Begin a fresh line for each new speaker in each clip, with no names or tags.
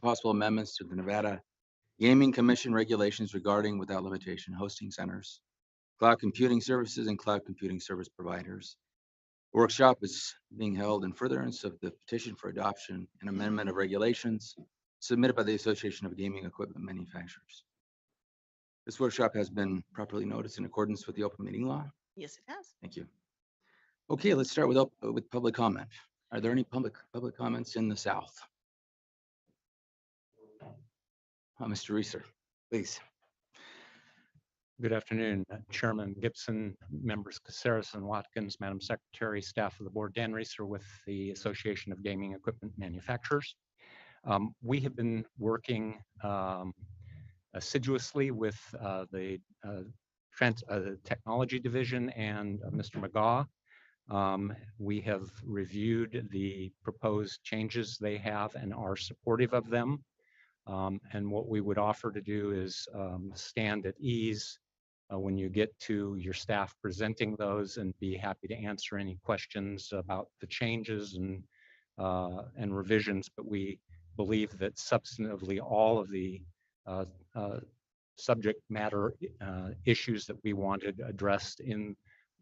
possible amendments to the Nevada Gaming Commission regulations regarding, without limitation, hosting centers, cloud computing services, and cloud computing service providers. The workshop is being held in furtherance of the petition for adoption and amendment of regulations submitted by the Association of Gaming Equipment Manufacturers. This workshop has been properly noticed in accordance with the open meeting law.
Yes, it has.
Thank you. Okay, let's start with public comment. Are there any public comments in the South? Mr. Reeser, please.
Good afternoon, Chairman Gibson, members Caceres and Watkins, Madam Secretary, staff of the board. Dan Reeser with the Association of Gaming Equipment Manufacturers. We have been working assiduously with the technology division and Mr. McGaw. We have reviewed the proposed changes they have and are supportive of them. And what we would offer to do is stand at ease when you get to your staff presenting those, and be happy to answer any questions about the changes and revisions. But we believe that substantively all of the subject matter issues that we wanted addressed in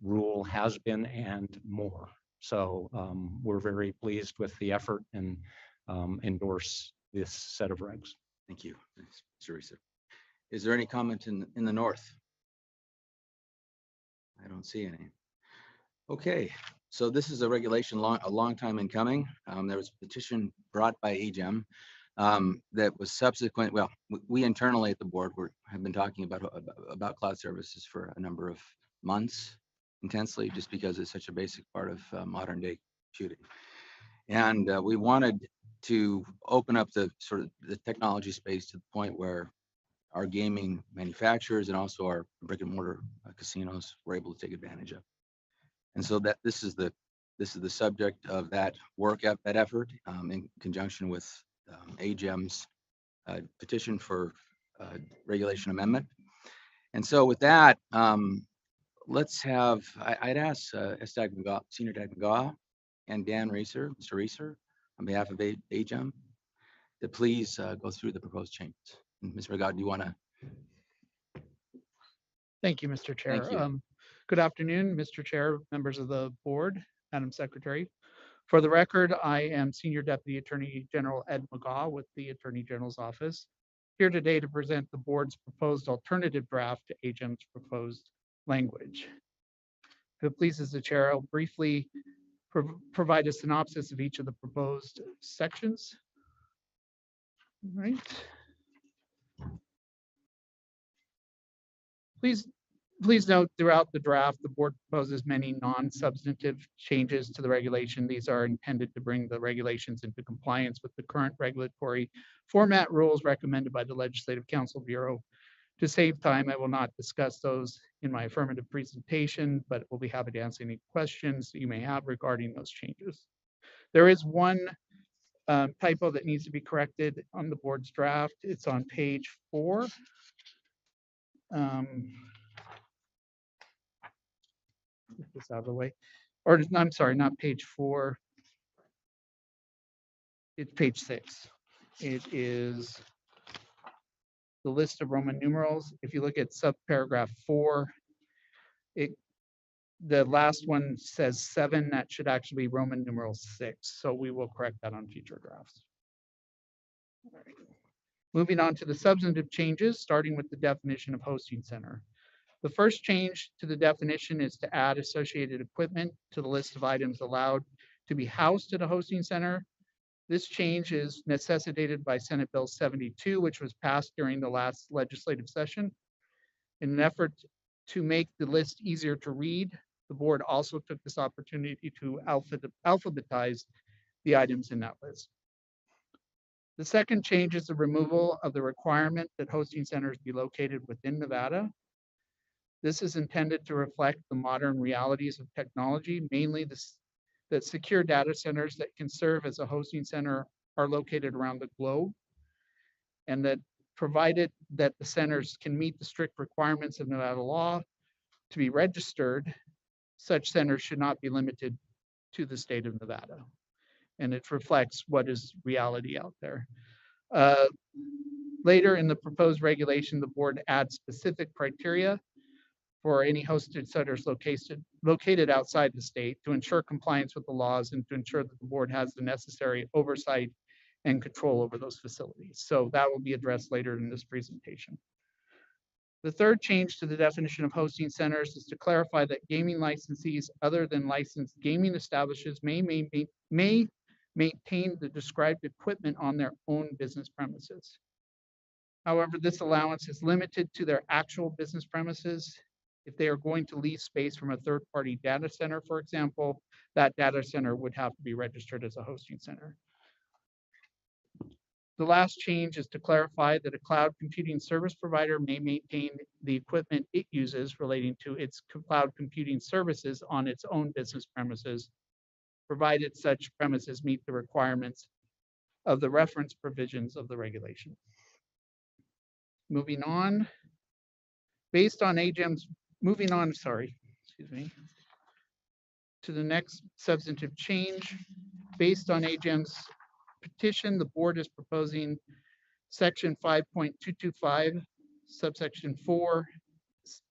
rule has been, and more. So we're very pleased with the effort and endorse this set of regs.
Thank you, Mr. Reeser. Is there any comment in the North? I don't see any. Okay, so this is a regulation a long time in coming. There was a petition brought by AGEM that was subsequent. Well, we internally at the board have been talking about cloud services for a number of months intensely, just because it's such a basic part of modern day computing. And we wanted to open up the technology space to the point where our gaming manufacturers and also our brick and mortar casinos were able to take advantage of. And so that this is the subject of that that effort in conjunction with AGEM's petition for regulation amendment. And so with that, let's have, I'd ask Senior Dag McGaw and Dan Reeser, Mr. Reeser, on behalf of AGEM, to please go through the proposed changes. And Ms. McGaw, do you want to?
Thank you, Mr. Chair.
Thank you.
Good afternoon, Mr. Chair, members of the board, Madam Secretary. For the record, I am Senior Deputy Attorney General Ed McGaw with the Attorney General's Office, here today to present the board's proposed alternative draft to AGEM's proposed language. If it pleases the chair, I'll briefly provide a synopsis of each of the proposed sections. All right. Please note throughout the draft, the board proposes many non-substantive changes to the regulation. These are intended to bring the regulations into compliance with the current regulatory format rules recommended by the Legislative Council Bureau. To save time, I will not discuss those in my affirmative presentation, but we'll be happy to answer any questions that you may have regarding those changes. There is one typo that needs to be corrected on the board's draft. It's on page 4. Get this out of the way. Or I'm sorry, not page 4. It's page 6. It is the list of Roman numerals. If you look at subparagraph 4, the last one says 7. That should actually be Roman numeral 6. So we will correct that on future drafts. All right. Moving on to the substantive changes, starting with the definition of hosting center. The first change to the definition is to add associated equipment to the list of items allowed to be housed at a hosting center. This change is necessitated by Senate Bill 72, which was passed during the last legislative session. In an effort to make the list easier to read, the board also took this opportunity to alphabetize the items in that list. The second change is the removal of the requirement that hosting centers be located within Nevada. This is intended to reflect the modern realities of technology, mainly that secure data centers that can serve as a hosting center are located around the globe, and that provided that the centers can meet the strict requirements of Nevada law to be registered, such centers should not be limited to the state of Nevada. And it reflects what is reality out there. Uh, Later in the proposed regulation, the board adds specific criteria for any hosted centers located outside the state to ensure compliance with the laws and to ensure that the board has the necessary oversight and control over those facilities. So that will be addressed later in this presentation. The third change to the definition of hosting centers is to clarify that gaming licensees other than licensed gaming establishments may maintain the described equipment on their own business premises. However, this allowance is limited to their actual business premises. If they are going to lease space from a third-party data center, for example, that data center would have to be registered as a hosting center. The last change is to clarify that a cloud computing service provider may maintain the equipment it uses relating to its cloud computing services on its own business premises, provided such premises meet the requirements of the reference provisions of the regulation. Moving on, to the next substantive change. Based on AGEM's petition, the board is proposing section 5.225, subsection 4,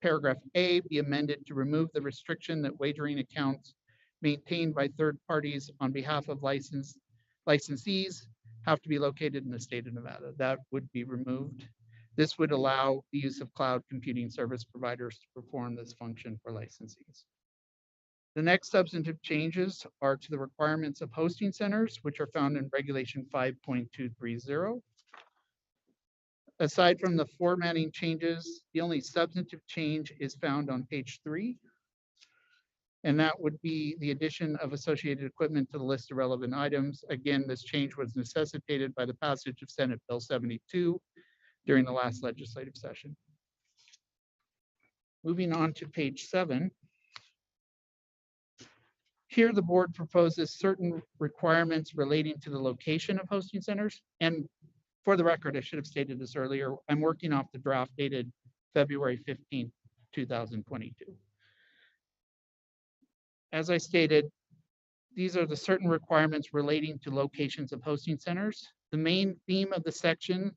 paragraph A be amended to remove the restriction that wagering accounts maintained by third parties on behalf of licensees have to be located in the state of Nevada. That would be removed. This would allow the use of cloud computing service providers to perform this function for licensees. The next substantive changes are to the requirements of hosting centers, which are found in Regulation 5.230. Aside from the formatting changes, the only substantive change is found on page 3. And that would be the addition of associated equipment to the list of relevant items. Again, this change was necessitated by the passage of Senate Bill 72 during the last legislative session. Moving on to page 7. Here, the board proposes certain requirements relating to the location of hosting centers. And for the record, I should have stated this earlier, I'm working off the draft dated February 15, 2022. As I stated, these are the certain requirements relating to locations of hosting centers. The main theme of the section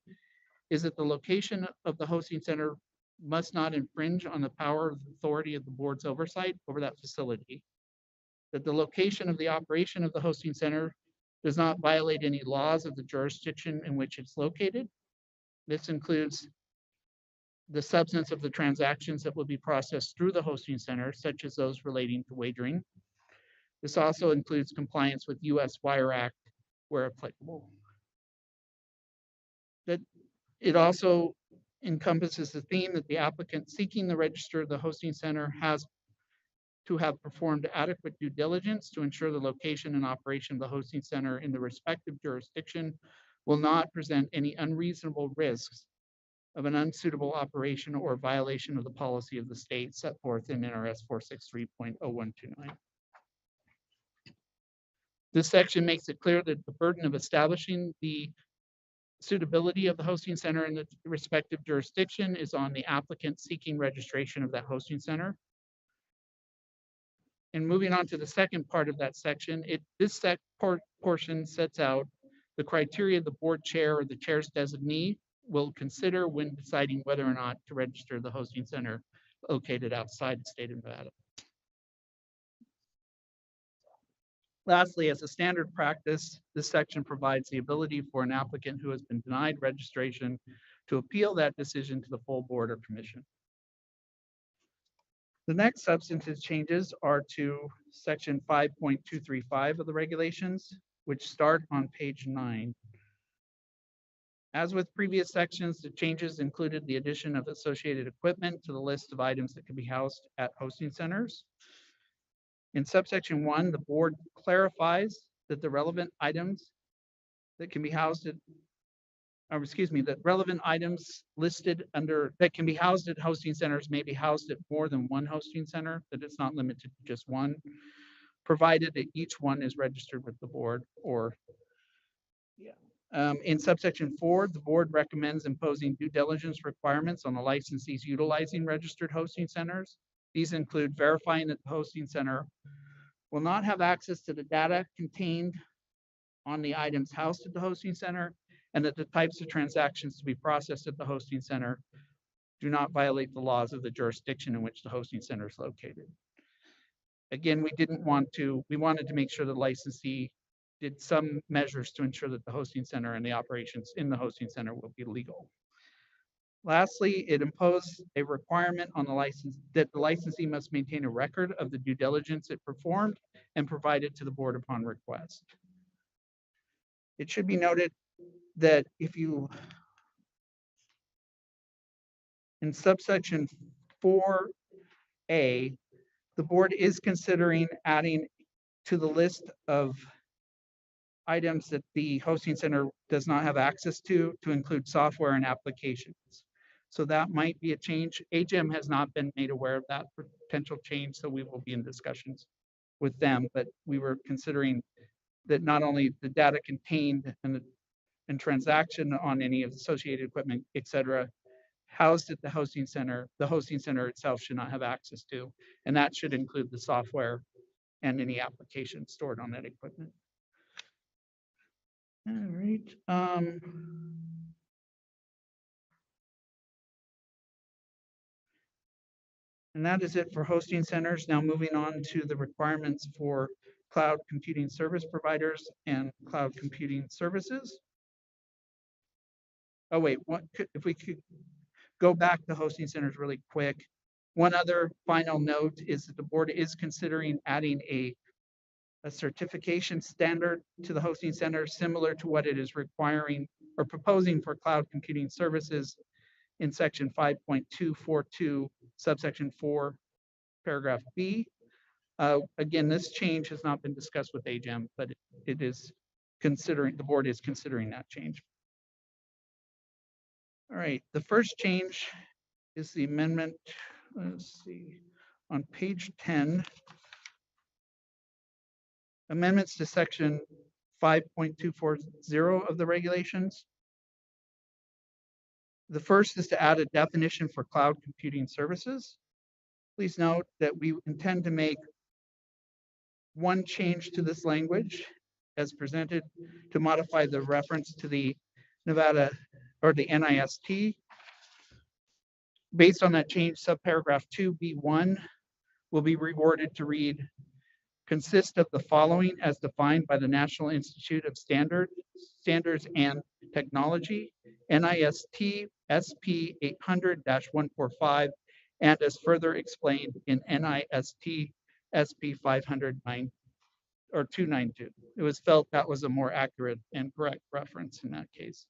is that the location of the hosting center must not infringe on the power of authority of the board's oversight over that facility. That the location of the operation of the hosting center does not violate any laws of the jurisdiction in which it's located. This includes the substance of the transactions that will be processed through the hosting center, such as those relating to wagering. This also includes compliance with U.S. Wire Act where applicable. That it also encompasses the theme that the applicant seeking the register of the hosting center has to have performed adequate due diligence to ensure the location and operation of the hosting center in the respective jurisdiction will not present any unreasonable risks of an unsuitable operation or violation of the policy of the state set forth in NRS 463.0129. This section makes it clear that the burden of establishing the suitability of the hosting center in the respective jurisdiction is on the applicant seeking registration of that hosting center. And moving on to the second part of that section, this portion sets out the criteria the board chair or the chair's designee will consider when deciding whether or not to register the hosting center located outside the state of Nevada. Lastly, as a standard practice, this section provides the ability for an applicant who has been denied registration to appeal that decision to the full board or commission. The next substantive changes are to section 5.235 of the regulations, which start on page 9. As with previous sections, the changes included the addition of associated equipment to the list of items that can be housed at hosting centers. In subsection 1, the board clarifies that the relevant items that can be housed at, that relevant items listed under that can be housed at hosting centers may be housed at more than one hosting center, that it's not limited to just one, provided that each one is registered with the board or in subsection 4, the board recommends imposing due diligence requirements on the licensees utilizing registered hosting centers. These include verifying that the hosting center will not have access to the data contained on the items housed at the hosting center and that the types of transactions to be processed at the hosting center do not violate the laws of the jurisdiction in which the hosting center is located. Again, we wanted to make sure the licensee did some measures to ensure that the hosting center and the operations in the hosting center will be legal. Lastly, it imposed a requirement on the license that the licensee must maintain a record of the due diligence it performed and provide it to the board upon request. It should be noted that in subsection 4A, the board is considering adding to the list of items that the hosting center does not have access to include software and applications. So that might be a change. AGM has not been made aware of that potential change, so we will be in discussions with them, but we were considering that not only the data contained and transaction on any of the associated equipment, et cetera, housed at the hosting center itself should not have access to, and that should include the software and any applications stored on that equipment. All right. And that is it for hosting centers. Now moving on to the requirements for cloud computing service providers and cloud computing services. Oh wait, if we could go back to hosting centers really quick. One other final note is that the board is considering adding a certification standard to the hosting center, similar to what it is requiring or proposing for cloud computing services in section 5.242, subsection 4, paragraph B. Again, this change has not been discussed with AGM, but the board is considering that change. All right, the first change is the amendment, let's see, on page 10, amendments to section 5.240 of the regulations. The first is to add a definition for cloud computing services. Please note that we intend to make one change to this language as presented to modify the reference to the Nevada or the NIST. Based on that change, subparagraph 2B1 will be reworded to read, consist of the following as defined by the National Institute of Standards and Technology, NIST SP 800-145, and as further explained in NIST SP 509 or 292. It was felt that was a more accurate and correct reference in that case.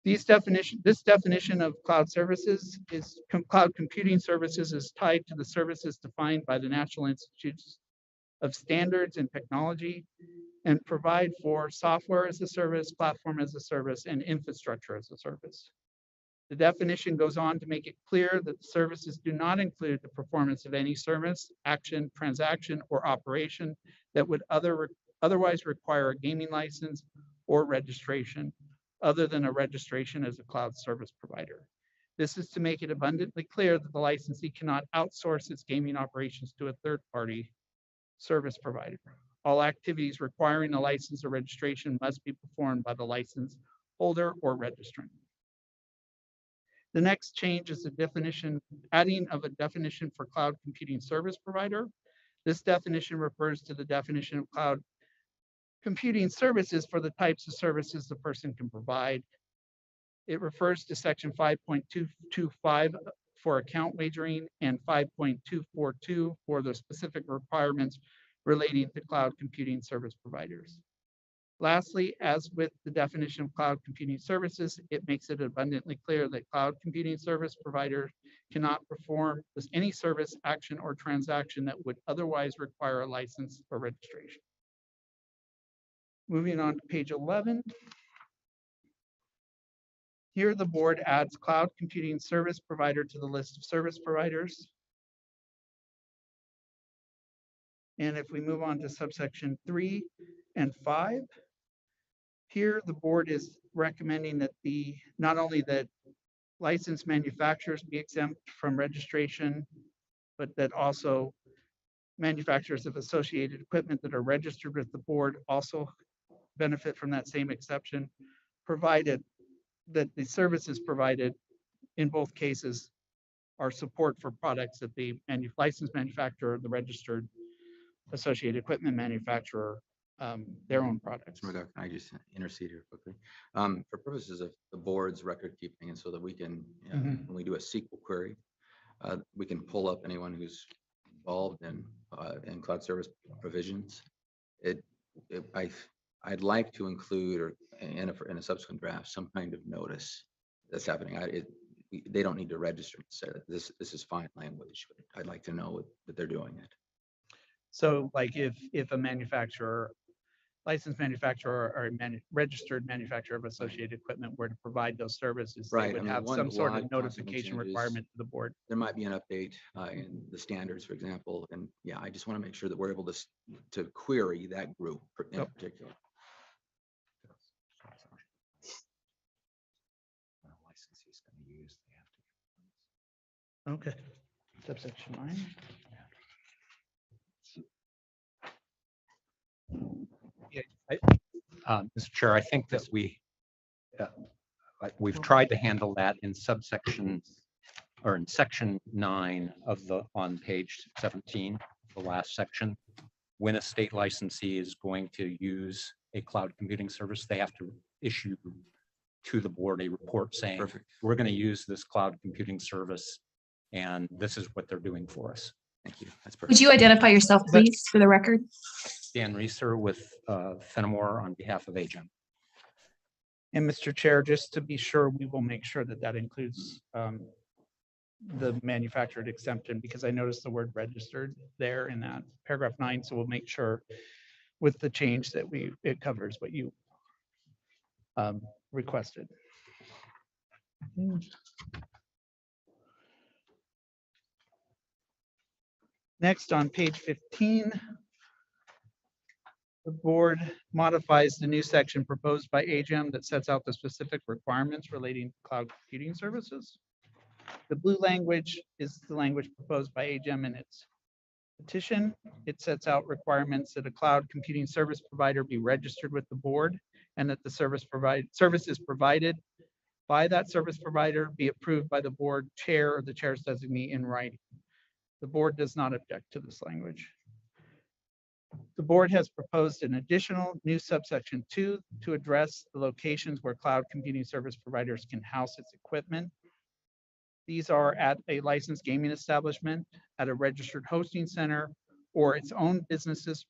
This definition of cloud services cloud computing services is tied to the services defined by the National Institutes of Standards and Technology and provide for software as a service, platform as a service, and infrastructure as a service. The definition goes on to make it clear that the services do not include the performance of any service, action, transaction, or operation that would otherwise require a gaming license or registration, other than a registration as a cloud service provider. This is to make it abundantly clear that the licensee cannot outsource its gaming operations to a third-party service provider. All activities requiring a license or registration must be performed by the license holder or registrant. The next change is the adding of a definition for cloud computing service provider. This definition refers to the definition of cloud computing services for the types of services the person can provide. It refers to section 5.225 for account wagering and 5.242 for the specific requirements relating to cloud computing service providers. Lastly, as with the definition of cloud computing services, it makes it abundantly clear that cloud computing service providers cannot perform any service, action, or transaction that would otherwise require a license or registration. Moving on to page 11. Here the board adds cloud computing service provider to the list of service providers. And if we move on to subsection 3 and 5, here the board is recommending that not only that licensed manufacturers be exempt from registration, but that also manufacturers of associated equipment that are registered with the board also benefit from that same exception. provided that the services provided in both cases are support for products that the licensed manufacturer, the registered associated equipment manufacturer, their own products.
Mr. McGuire, can I just intercede here quickly? For purposes of the board's record keeping, and so that we can, when we do a SQL query, we can pull up anyone who's involved in cloud service provisions. I'd like to include, or in a subsequent draft, some kind of notice that's happening. They don't need to register to say that this is fine language, but I'd like to know that they're doing it.
So like if a manufacturer, licensed manufacturer or a registered manufacturer of associated equipment were to provide those services, they
Right,
would
I mean,
have
one
some sort
log
of
constantly
notification
changes.
requirement to the board.
There might be an update in the standards, for example, and yeah, I just want to make sure that we're able to query that group in
Yep.
particular.
Licensee's going to use, they have to.
Okay. Subsection 9.
Mr. Chair, I think that we've tried to handle that in subsection, or in section 9 of on page 17, the last section. When a state licensee is going to use a cloud computing service, they have to issue to the board a report saying,
Perfect.
we're going to use this cloud computing service, and this is what they're doing for us.
Thank you. That's perfect.
Would you identify yourself, please, for the record?
Dan Reeser with Fenimore on behalf of AGEM.
And Mr. Chair, just to be sure, we will make sure that that includes the manufactured exemption, because I noticed the word registered there in that paragraph 9. So we'll make sure with the change that it covers what you requested. Next, on page 15, the board modifies the new section proposed by AGEM that sets out the specific requirements relating to cloud computing services. The blue language is the language proposed by AGEM in its petition. It sets out requirements that a cloud computing service provider be registered with the board, and that the services provided by that service provider be approved by the board chair or the chair's designee in writing. The board does not object to this language. The board has proposed an additional new subsection 2 to address the locations where cloud computing service providers can house its equipment. These are at a licensed gaming establishment, at a registered hosting center, or its own business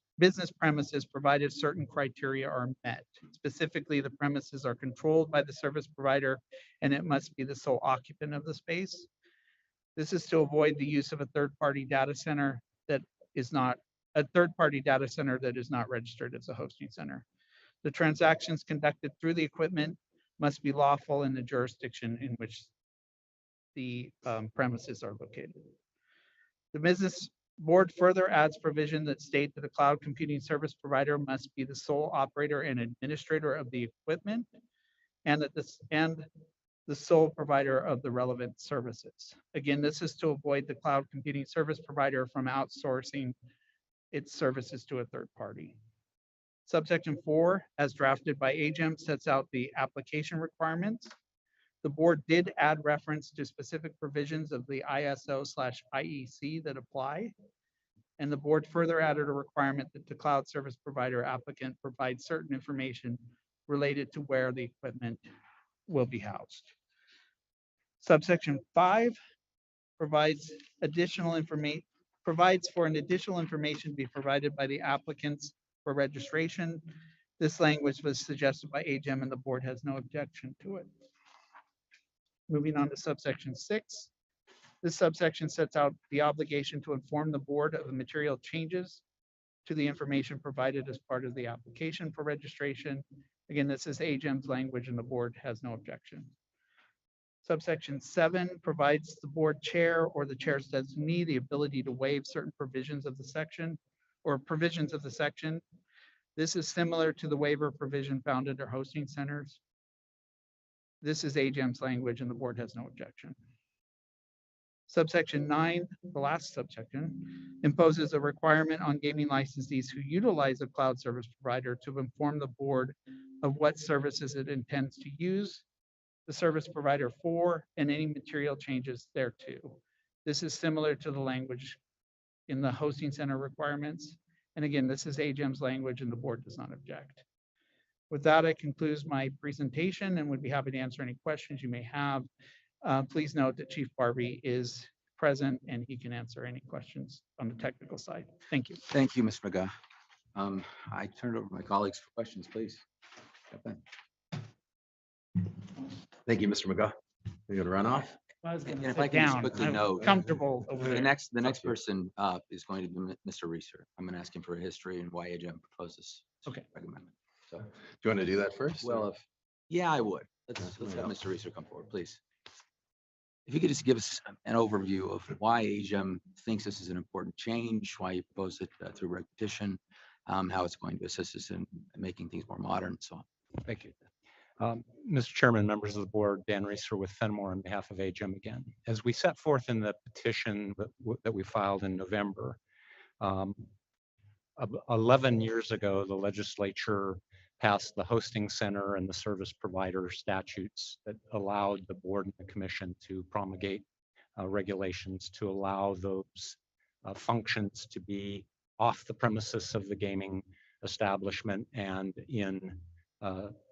premises, provided certain criteria are met. Specifically, the premises are controlled by the service provider, and it must be the sole occupant of the space. This is to avoid the use of a third-party data center that is not registered as a hosting center. The transactions conducted through the equipment must be lawful in the jurisdiction in which the premises are located. The business board further adds provision that state that a cloud computing service provider must be the sole operator and administrator of the equipment, and that the sole provider of the relevant services. Again, this is to avoid the cloud computing service provider from outsourcing its services to a third party. Subsection 4, as drafted by AGEM, sets out the application requirements. The board did add reference to specific provisions of the ISO/IEC that apply. And the board further added a requirement that the cloud service provider applicant provide certain information related to where the equipment will be housed. Subsection 5 provides for an additional information to be provided by the applicants for registration. This language was suggested by AGEM, and the board has no objection to it. Moving on to subsection 6. This subsection sets out the obligation to inform the board of the material changes to the information provided as part of the application for registration. Again, this is AGEM's language, and the board has no objection. Subsection 7 provides the board chair or the chair's designee the ability to waive certain provisions of the section or provisions of the section. This is similar to the waiver provision found under hosting centers. This is AGEM's language, and the board has no objection. Subsection 9, the last subsection, imposes a requirement on gaming licensees who utilize a cloud service provider to inform the board of what services it intends to use the service provider for and any material changes thereto. This is similar to the language in the hosting center requirements. And again, this is AGEM's language and the board does not object. With that, I conclude my presentation and would be happy to answer any questions you may have. Please note that Chief Barbie is present and he can answer any questions on the technical side. Thank you.
Thank you, Mr. McGaugh. I turn it over to my colleagues for questions, please. Jump in.
Thank you, Mr. McGaugh. You're gonna run off?
I was
And
gonna
if I
sit
can just
down.
quickly
I'm
note,
comfortable over
The
there.
next
you.
person up is going to be Mr. Reeser. I'm going to ask him for a history and why AGM proposes.
Okay.
Amendment. So,
Do you want to do that first?
well, yeah, I would. Let's have Mr. Reeser come forward, please. If you could just give us an overview of why AGM thinks this is an important change, why you propose it through repetition, how it's going to assist us in making things more modern, and so on.
Thank you. Mr. Chairman, members of the board, Dan Reeser with Fenimore on behalf of AGEM again. As we set forth in the petition that we filed in November, 11 years ago, the legislature passed the hosting center and the service provider statutes that allowed the board and the commission to promulgate regulations to allow those functions to be off the premises of the gaming establishment and in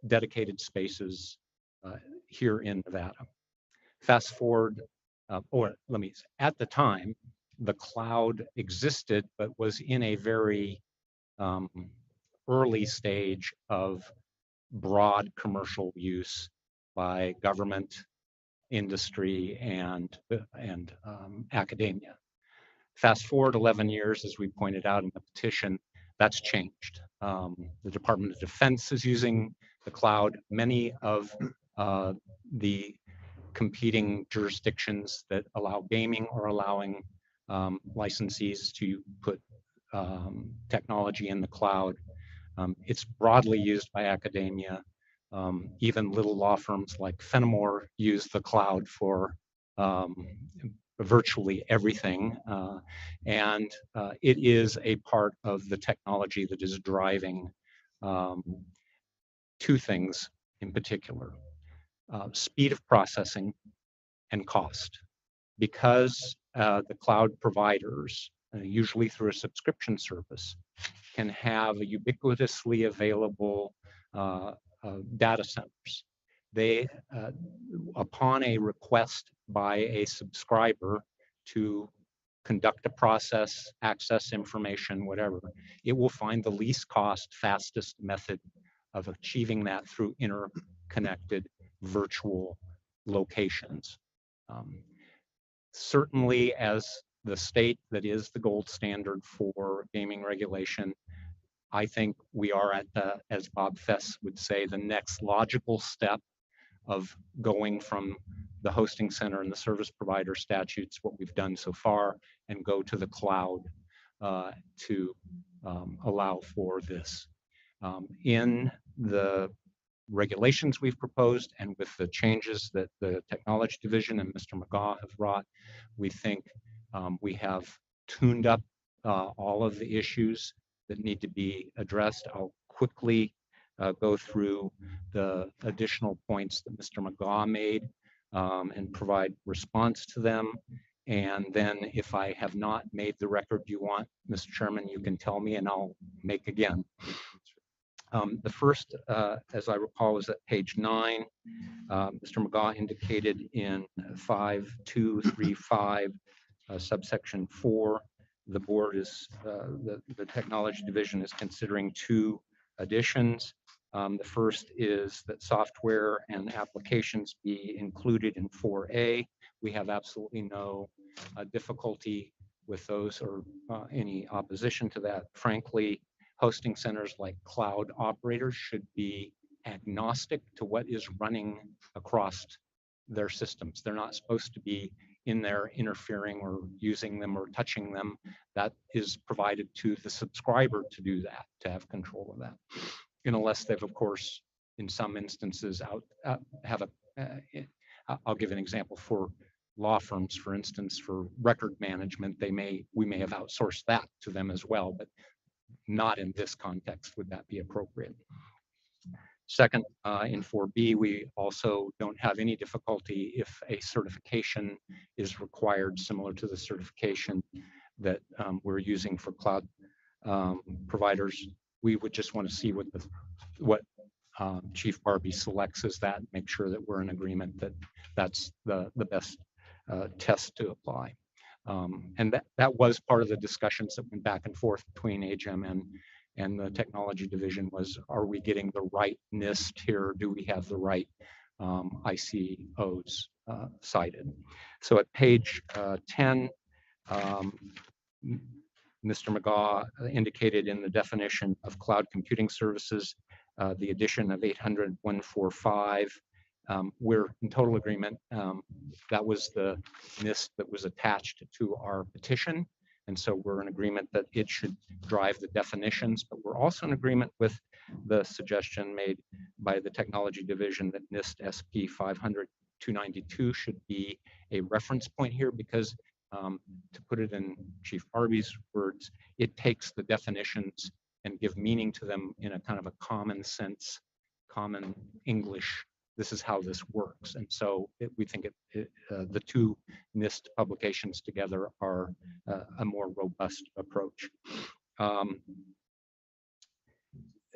dedicated spaces here in Nevada. Fast forward, at the time, the cloud existed, but was in a very early stage of broad commercial use by government, industry, and academia. Fast forward 11 years, as we pointed out in the petition, that's changed. The Department of Defense is using the cloud. Many of the competing jurisdictions that allow gaming are allowing licensees to put technology in the cloud. It's broadly used by academia. Even little law firms like Fenimore use the cloud for virtually everything. And it is a part of the technology that is driving two things in particular, speed of processing and cost. Because the cloud providers, usually through a subscription service, can have a ubiquitously available data centers. They, upon a request by a subscriber to conduct a process, access information, whatever, it will find the least cost, fastest method of achieving that through interconnected virtual locations. Certainly, as the state that is the gold standard for gaming regulation, I think we are at the, as Bob Fess would say, the next logical step of going from the hosting center and the service provider statutes, what we've done so far, and go to the cloud to allow for this. In the regulations we've proposed and with the changes that the technology division and Mr. McGaugh have wrought, we think we have tuned up all of the issues that need to be addressed. I'll quickly go through the additional points that Mr. McGaugh made and provide response to them. And then if I have not made the record you want, Mr. Chairman, you can tell me and I'll make again. The first, as I recall, was at page 9. Mr. McGaugh indicated in 5235, subsection 4, the board is, the technology division is considering two additions. The first is that software and applications be included in 4A. We have absolutely no difficulty with those or any opposition to that. Frankly, hosting centers like cloud operators should be agnostic to what is running across their systems. They're not supposed to be in there interfering or using them or touching them. That is provided to the subscriber to do that, to have control of that. Unless they've, of course, in some instances, I'll give an example for law firms, for instance, for record management, we may have outsourced that to them as well, but not in this context would that be appropriate. Second, in 4B, we also don't have any difficulty if a certification is required, similar to the certification that we're using for cloud providers. We would just want to see what Chief Barbie selects as that, make sure that we're in agreement that that's the best test to apply. And that was part of the discussions that went back and forth between AGEM and the technology division was, are we getting the right NIST here? Do we have the right ICOs cited? So at page 10, Mr. McGaw indicated in the definition of cloud computing services, the addition of 800.145. We're in total agreement. That was the NIST that was attached to our petition. And so we're in agreement that it should drive the definitions, but we're also in agreement with the suggestion made by the technology division that NIST SP 500-292 should be a reference point here because to put it in Chief Barbie's words, it takes the definitions and give meaning to them in a kind of a common sense, common English. This is how this works. And so we think the two NIST publications together are a more robust approach. And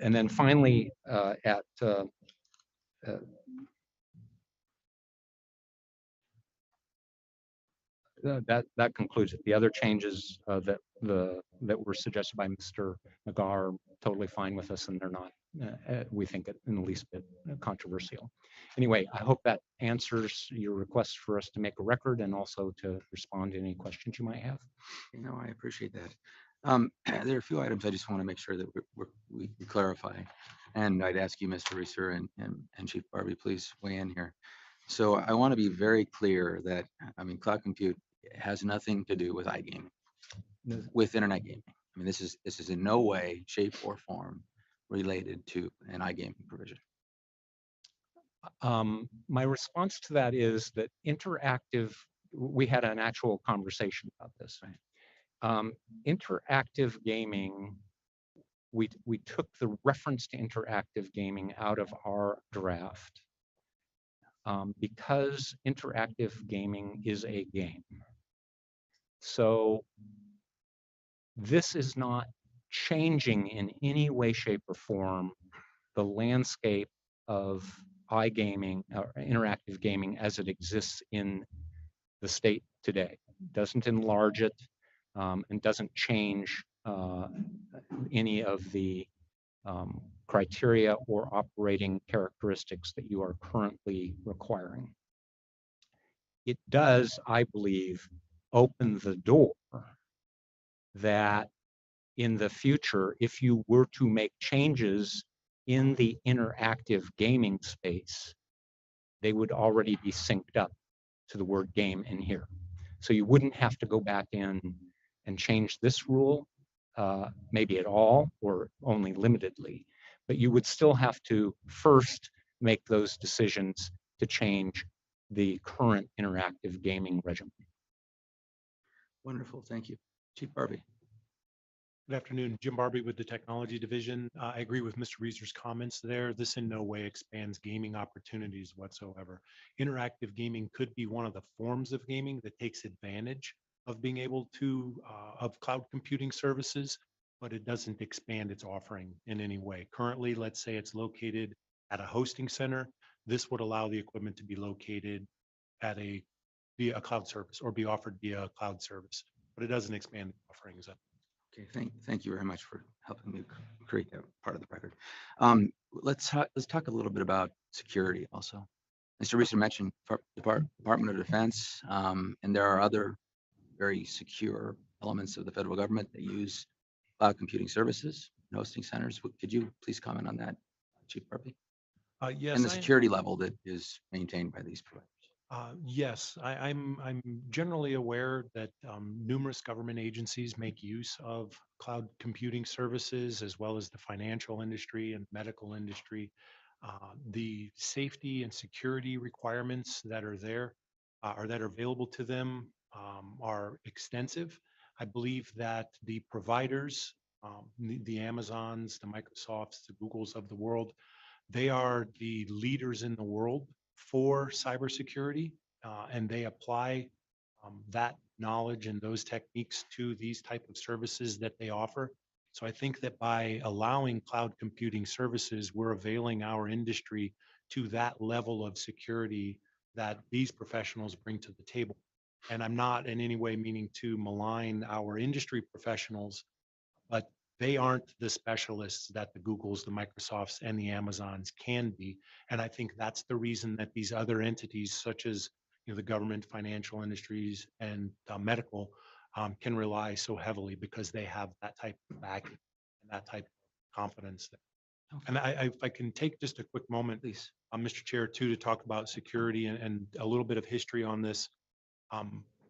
then finally, that concludes it. The other changes that were suggested by Mr. McGaw are totally fine with us, and they're not, we think, in the least bit controversial. Anyway, I hope that answers your request for us to make a record and also to respond to any questions you might have.
You know, I appreciate that. There are a few items I just want to make sure that we clarify. And I'd ask you, Mr. Reeser and Chief Barbie, please weigh in here. So I want to be very clear that, I mean, cloud compute has nothing to do with iGaming, with internet gaming. I mean, this is in no way, shape, or form related to an iGaming provision.
My response to that is that we had an actual conversation about this. Right? Interactive gaming, we took the reference to interactive gaming out of our draft because interactive gaming is a game. So this is not changing in any way, shape, or form the landscape of iGaming or interactive gaming as it exists in the state today. It doesn't enlarge it and doesn't change any of the criteria or operating characteristics that you are currently requiring. It does, I believe, open the door that in the future, if you were to make changes in the interactive gaming space, they would already be synced up to the word game in here. So you wouldn't have to go back in and change this rule, maybe at all or only limitedly, but you would still have to first make those decisions to change the current interactive gaming regimen.
Wonderful, thank you. Chief Barbie.
Good afternoon, Jim Barbie with the Technology Division. I agree with Mr. Reeser's comments there. This in no way expands gaming opportunities whatsoever. Interactive gaming could be one of the forms of gaming that takes advantage of being able to, of cloud computing services, but it doesn't expand its offering in any way. Currently, let's say it's located at a hosting center. This would allow the equipment to be located at via a cloud service or be offered via a cloud service, but it doesn't expand the offerings.
Okay, thank you very much for helping me create that part of the record. Let's talk a little bit about security also. Mr. Reeser mentioned Department of Defense, and there are other very secure elements of the federal government that use cloud computing services and hosting centers. Could you please comment on that, Chief Barbie?
Yes.
And the security level that is maintained by these providers.
Yes, I'm generally aware that numerous government agencies make use of cloud computing services as well as the financial industry and medical industry. The safety and security requirements that are there or that are available to them are extensive. I believe that the providers, the Amazons, the Microsofts, the Googles of the world, They are the leaders in the world for cybersecurity, and they apply that knowledge and those techniques to these type of services that they offer. So I think that by allowing cloud computing services, we're availing our industry to that level of security that these professionals bring to the table. And I'm not in any way meaning to malign our industry professionals, but they aren't the specialists that the Googles, the Microsofts, and the Amazons can be. And I think that's the reason that these other entities, such as the government, financial industries, and medical, can rely so heavily because they have that type of backing and that type of confidence. And if I can take just a quick moment,
Please.
Mr. Chair, too, to talk about security and a little bit of history on this.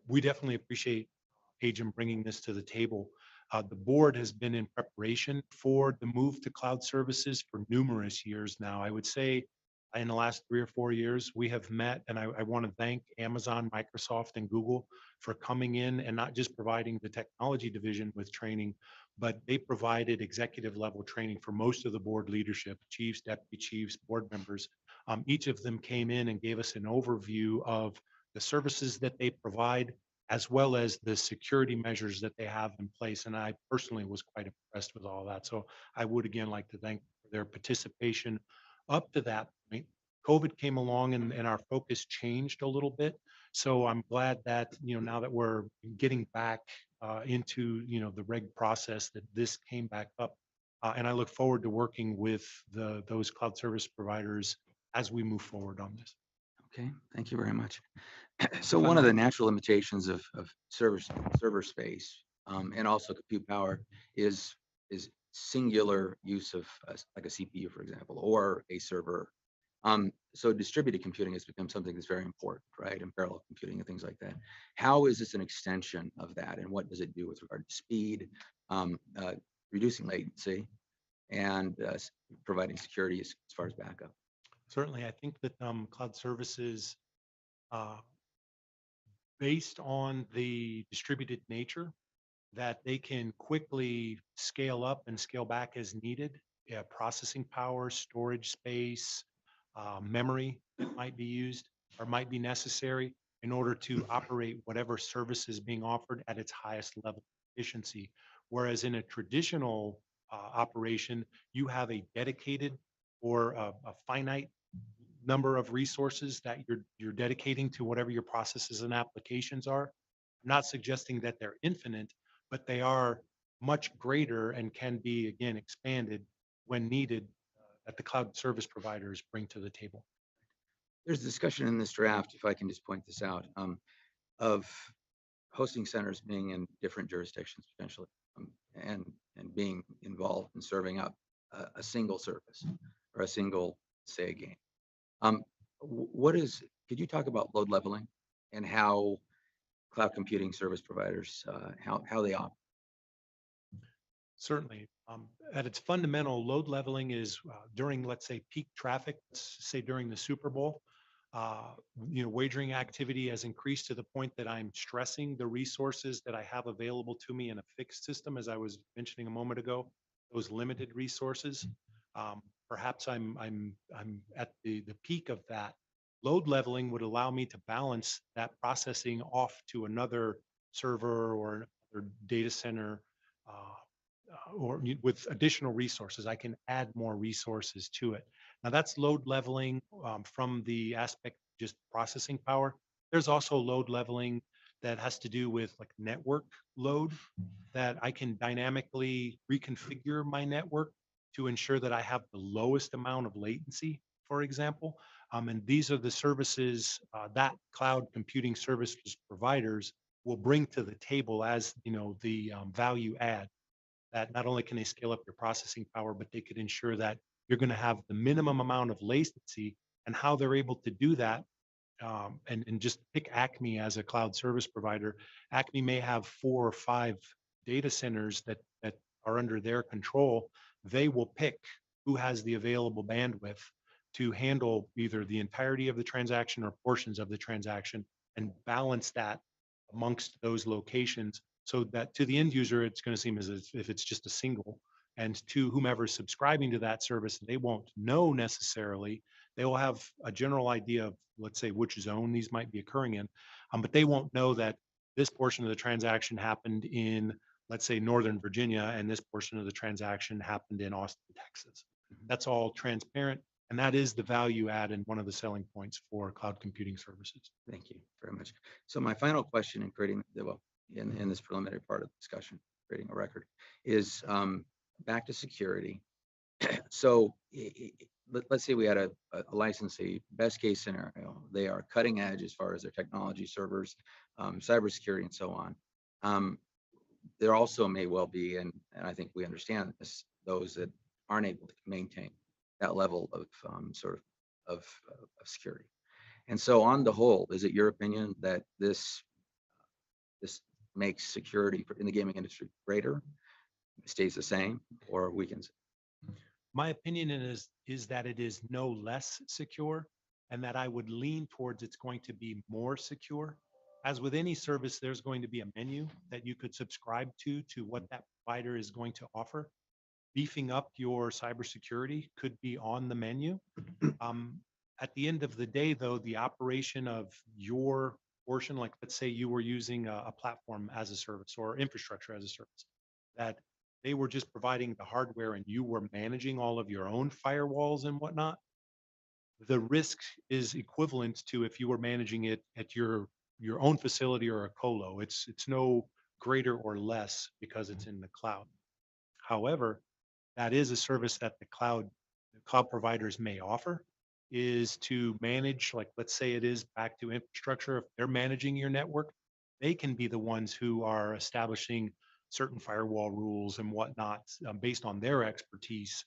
We definitely appreciate AGEM bringing this to the table. The board has been in preparation for the move to cloud services for numerous years now. I would say in the last 3 or 4 years, we have met, and I want to thank Amazon, Microsoft, and Google for coming in and not just providing the technology division with training, but they provided executive level training for most of the board leadership, chiefs, deputy chiefs, board members. Each of them came in and gave us an overview of the services that they provide, as well as the security measures that they have in place. And I personally was quite impressed with all that. So I would again like to thank for their participation up to that point. COVID came along and our focus changed a little bit. So I'm glad that, now that we're getting back into, the reg process, that this came back up. And I look forward to working with those cloud service providers as we move forward on this.
Okay, thank you very much. So one of the natural limitations of server space and also compute power is singular use of like a CPU, for example, or a server. So distributed computing has become something that's very important, right? And parallel computing and things like that. How is this an extension of that, and what does it do with regard to speed, reducing latency, and providing security as far as backup?
Certainly, I think that cloud services, based on the distributed nature, that they can quickly scale up and scale back as needed. Processing power, storage space, memory that might be used or might be necessary in order to operate whatever service is being offered at its highest level of efficiency. Whereas in a traditional operation, you have a dedicated or a finite number of resources that you're dedicating to whatever your processes and applications are. I'm not suggesting that they're infinite, but they are much greater and can be, again, expanded when needed, that the cloud service providers bring to the table.
There's discussion in this draft, if I can just point this out, of hosting centers being in different jurisdictions potentially, and being involved in serving up a single service or a single, say, a game. Could you talk about load leveling and how cloud computing service providers, how they operate?
Certainly. At its fundamental, load leveling is during, let's say, peak traffic, let's say during the Super Bowl. Wagering activity has increased to the point that I'm stressing the resources that I have available to me in a fixed system, as I was mentioning a moment ago, those limited resources. Perhaps I'm at the peak of that. Load leveling would allow me to balance that processing off to another server or another data center, or with additional resources. I can add more resources to it. Now that's load leveling from the aspect of just processing power. There's also load leveling that has to do with like network load, that I can dynamically reconfigure my network to ensure that I have the lowest amount of latency, for example. And these are the services that cloud computing services providers will bring to the table as the value add. That not only can they scale up your processing power, but they could ensure that you're going to have the minimum amount of latency. And how they're able to do that, and just pick Acme as a cloud service provider. Acme may have 4 or 5 data centers that are under their control. They will pick who has the available bandwidth to handle either the entirety of the transaction or portions of the transaction, and balance that amongst those locations, so that to the end user, it's going to seem as if it's just a single and to whomever is subscribing to that service, they won't know necessarily. They will have a general idea of, let's say, which zone these might be occurring in, but they won't know that this portion of the transaction happened in, let's say, Northern Virginia, and this portion of the transaction happened in Austin, Texas. That's all transparent, and that is the value add and one of the selling points for cloud computing services.
Thank you very much. So my final question in creating, well, in this preliminary part of the discussion, creating a record, is back to security. So let's say we had a licensee, best case scenario, they are cutting edge as far as their technology, servers, cybersecurity, and so on. There also may well be, and I think we understand this, those that aren't able to maintain that level of of security. And so on the whole, is it your opinion that this makes security in the gaming industry greater, stays the same, or weakens?
My opinion is that it is no less secure, and that I would lean towards it's going to be more secure. As with any service, there's going to be a menu that you could subscribe to what that provider is going to offer. Beefing up your cybersecurity could be on the menu. At the end of the day, though, the operation of your portion, like let's say you were using a platform as a service or infrastructure as a service, that they were just providing the hardware and you were managing all of your own firewalls and whatnot, the risk is equivalent to if you were managing it at your own facility or a colo. It's no greater or less because it's in the cloud. However, that is a service that the cloud providers may offer, is to manage, like let's say it is back to infrastructure. If they're managing your network, they can be the ones who are establishing certain firewall rules and whatnot based on their expertise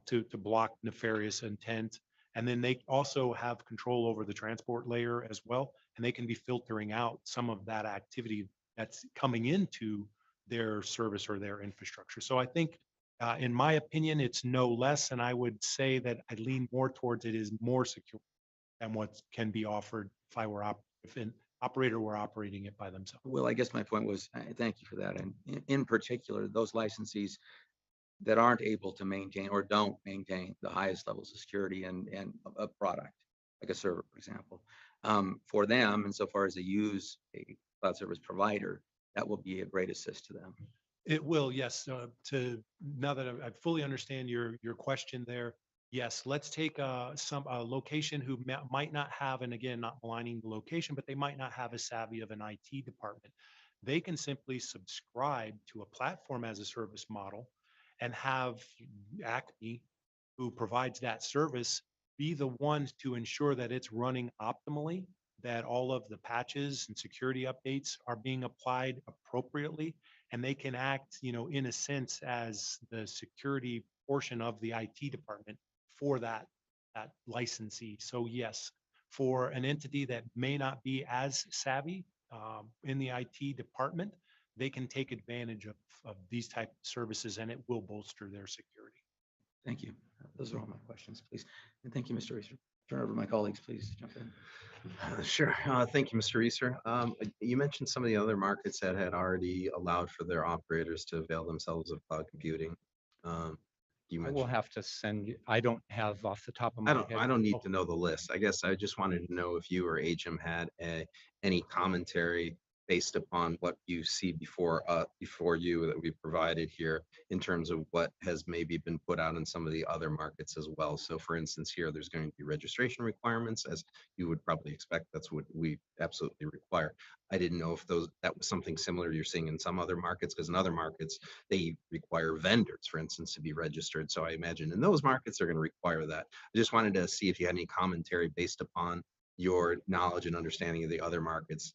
to block nefarious intent. And then they also have control over the transport layer as well, and they can be filtering out some of that activity that's coming into their service or their infrastructure. So I think in my opinion, it's no less, and I would say that I lean more towards it is more secure than what can be offered if an operator were operating it by themselves.
Well, I guess my point was, thank you for that. And in particular, those licensees that aren't able to maintain or don't maintain the highest levels of security and a product, like a server, for example, for them, insofar as they use a cloud service provider, that will be a great assist to them.
It will, yes. Now that I fully understand your question there, yes. Let's take some location who might not have, and again, not maligning the location, but they might not have a savvy of an IT department. They can simply subscribe to a platform as a service model, and have Acme, who provides that service, be the ones to ensure that it's running optimally, that all of the patches and security updates are being applied appropriately, and they can act, in a sense, as the security portion of the IT department for that licensee. So yes, for an entity that may not be as savvy in the IT department, they can take advantage of these type of services, and it will bolster their security.
Thank you. Those are all my questions, please. And thank you, Mr. Reeser. Turn over to my colleagues, please jump in.
Sure. Thank you, Mr. Reeser. You mentioned some of the other markets that had already allowed for their operators to avail themselves of cloud computing. You
I will
mentioned.
have to send you, I don't have off the top of my head.
I don't need to know the list. I guess I just wanted to know if you or HM had any commentary based upon what you see before you that we provided here in terms of what has maybe been put out in some of the other markets as well. So for instance, here, there's going to be registration requirements, as you would probably expect. That's what we absolutely require. I didn't know if that was something similar you're seeing in some other markets, because in other markets, they require vendors, for instance, to be registered. So I imagine in those markets, they're going to require that. I just wanted to see if you had any commentary based upon your knowledge and understanding of the other markets,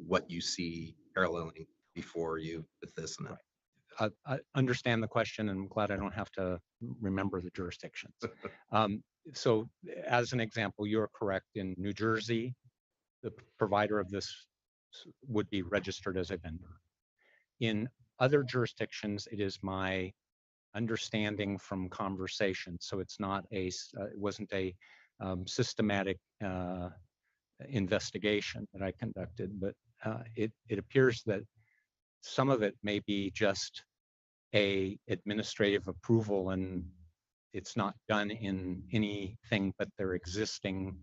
what you see paralleling before you with this and that.
I understand the question, and I'm glad I don't have to remember the jurisdictions. So as an example, you're correct. In New Jersey, the provider of this would be registered as a vendor. In other jurisdictions, it is my understanding from conversation. So it's not it wasn't a systematic investigation that I conducted, but it appears that some of it may be just a administrative approval and it's not done in anything but their existing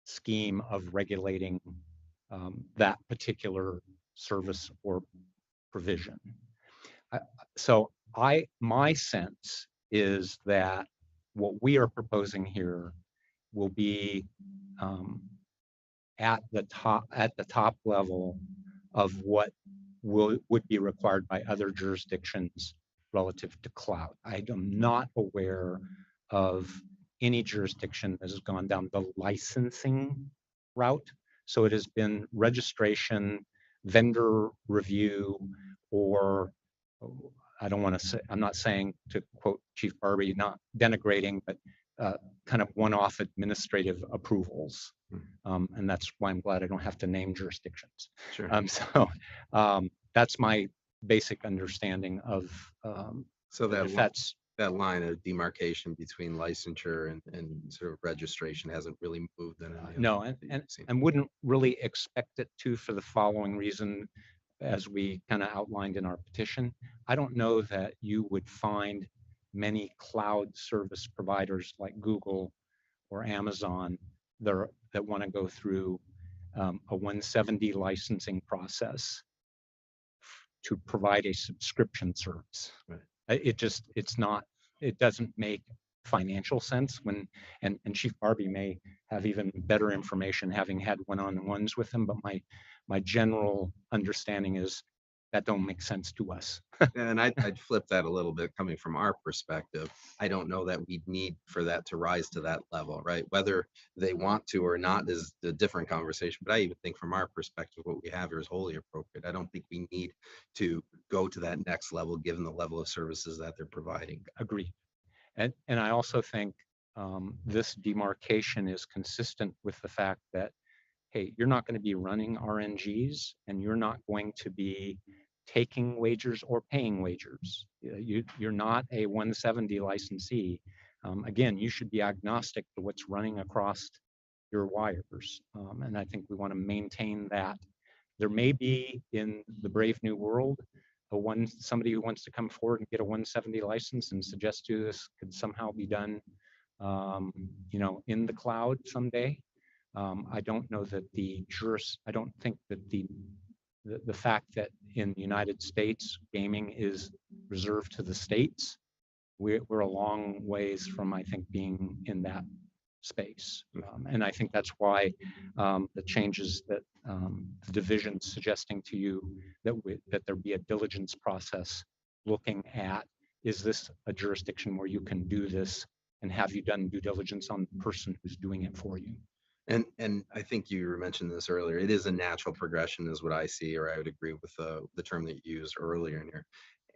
scheme of regulating that particular service or provision. So my sense is that what we are proposing here will be at the top level of what would be required by other jurisdictions relative to cloud. I am not aware of any jurisdiction that has gone down the licensing route. So it has been registration, vendor review, or I don't want to say, I'm not saying, to quote Chief Barbie, not denigrating, but kind of one-off administrative approvals. And that's why I'm glad I don't have to name jurisdictions.
Sure.
So that's my basic understanding of
So
if that's
that line of demarcation between licensure and sort of registration hasn't really moved in any
no,
other that you've seen.
and wouldn't really expect it to, for the following reason, as we kind of outlined in our petition. I don't know that you would find many cloud service providers like Google or Amazon that want to go through a 170 licensing process to provide a subscription service.
Right.
It doesn't make financial sense and Chief Barbie may have even better information having had one-on-ones with them, but my general understanding is that don't make sense to us.
And I'd flip that a little bit coming from our perspective. I don't know that we need for that to rise to that level, right? Whether they want to or not is a different conversation. But I even think from our perspective, what we have here is wholly appropriate. I don't think we need to go to that next level, given the level of services that they're providing.
Agreed. And I also think this demarcation is consistent with the fact that, hey, you're not going to be running RNGs and you're not going to be taking wagers or paying wagers. You're not a 170 licensee. Again, you should be agnostic to what's running across your wires. And I think we want to maintain that. There may be in the brave new world somebody who wants to come forward and get a 170 license and suggest to this could somehow be done in the cloud someday. I don't know that I don't think that the fact that in the United States gaming is reserved to the states, we're a long ways from, I think, being in that space. And I think that's why the changes that the division's suggesting to you that there be a diligence process looking at, is this a jurisdiction where you can do this, and have you done due diligence on the person who's doing it for you?
And I think you mentioned this earlier. It is a natural progression, is what I see, or I would agree with the term that you used earlier in here.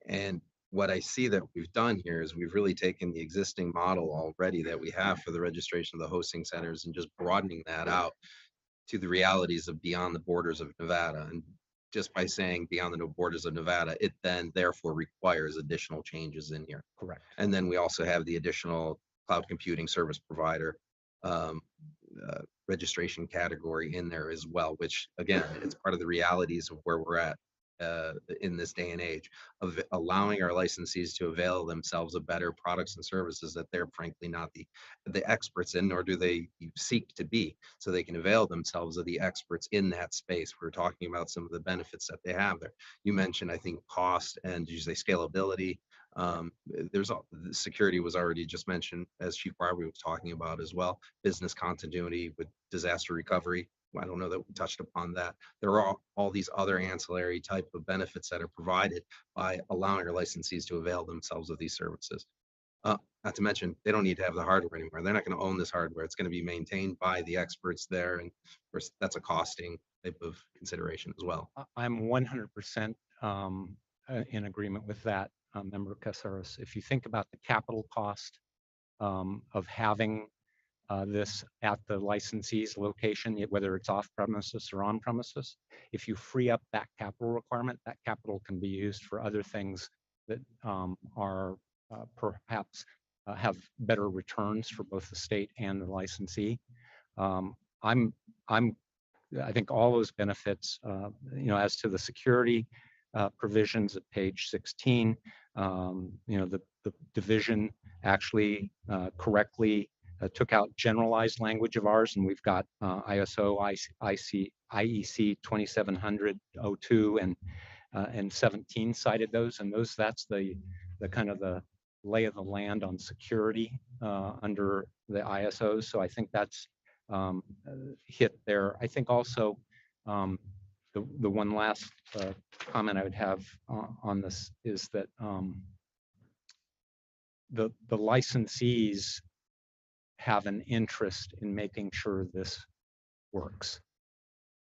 And what I see that we've done here is we've really taken the existing model already that we have for the registration of the hosting centers and just broadening that out to the realities of beyond the borders of Nevada. And just by saying beyond the borders of Nevada, it then therefore requires additional changes in here.
Correct.
And then we also have the additional cloud computing service provider registration category in there as well, which again, it's part of the realities of where we're at in this day and age, of allowing our licensees to avail themselves of better products and services that they're frankly not the experts in, nor do they seek to be, so they can avail themselves of the experts in that space. We're talking about some of the benefits that they have there. You mentioned, I think, cost, and did you say scalability? Security was already just mentioned, as Chief Barbie was talking about as well. Business continuity with disaster recovery. I don't know that we touched upon that. There are all these other ancillary type of benefits that are provided by allowing our licensees to avail themselves of these services. Not to mention, they don't need to have the hardware anymore. They're not going to own this hardware. It's going to be maintained by the experts there, and of course, that's a costing type of consideration as well.
I'm 100% in agreement with that, Member Caceres. If you think about the capital cost of having this at the licensee's location, whether it's off premises or on premises, if you free up that capital requirement, that capital can be used for other things that are perhaps have better returns for both the state and the licensee. I think all those benefits, as to the security provisions at page 16, The division actually correctly took out generalized language of ours, and we've got ISO, IEC 2700-02 and 17 cited those, and that's the kind of the lay of the land on security under the ISOs. So I think that's hit there. I think also the one last comment I would have on this is that the licensees have an interest in making sure this works,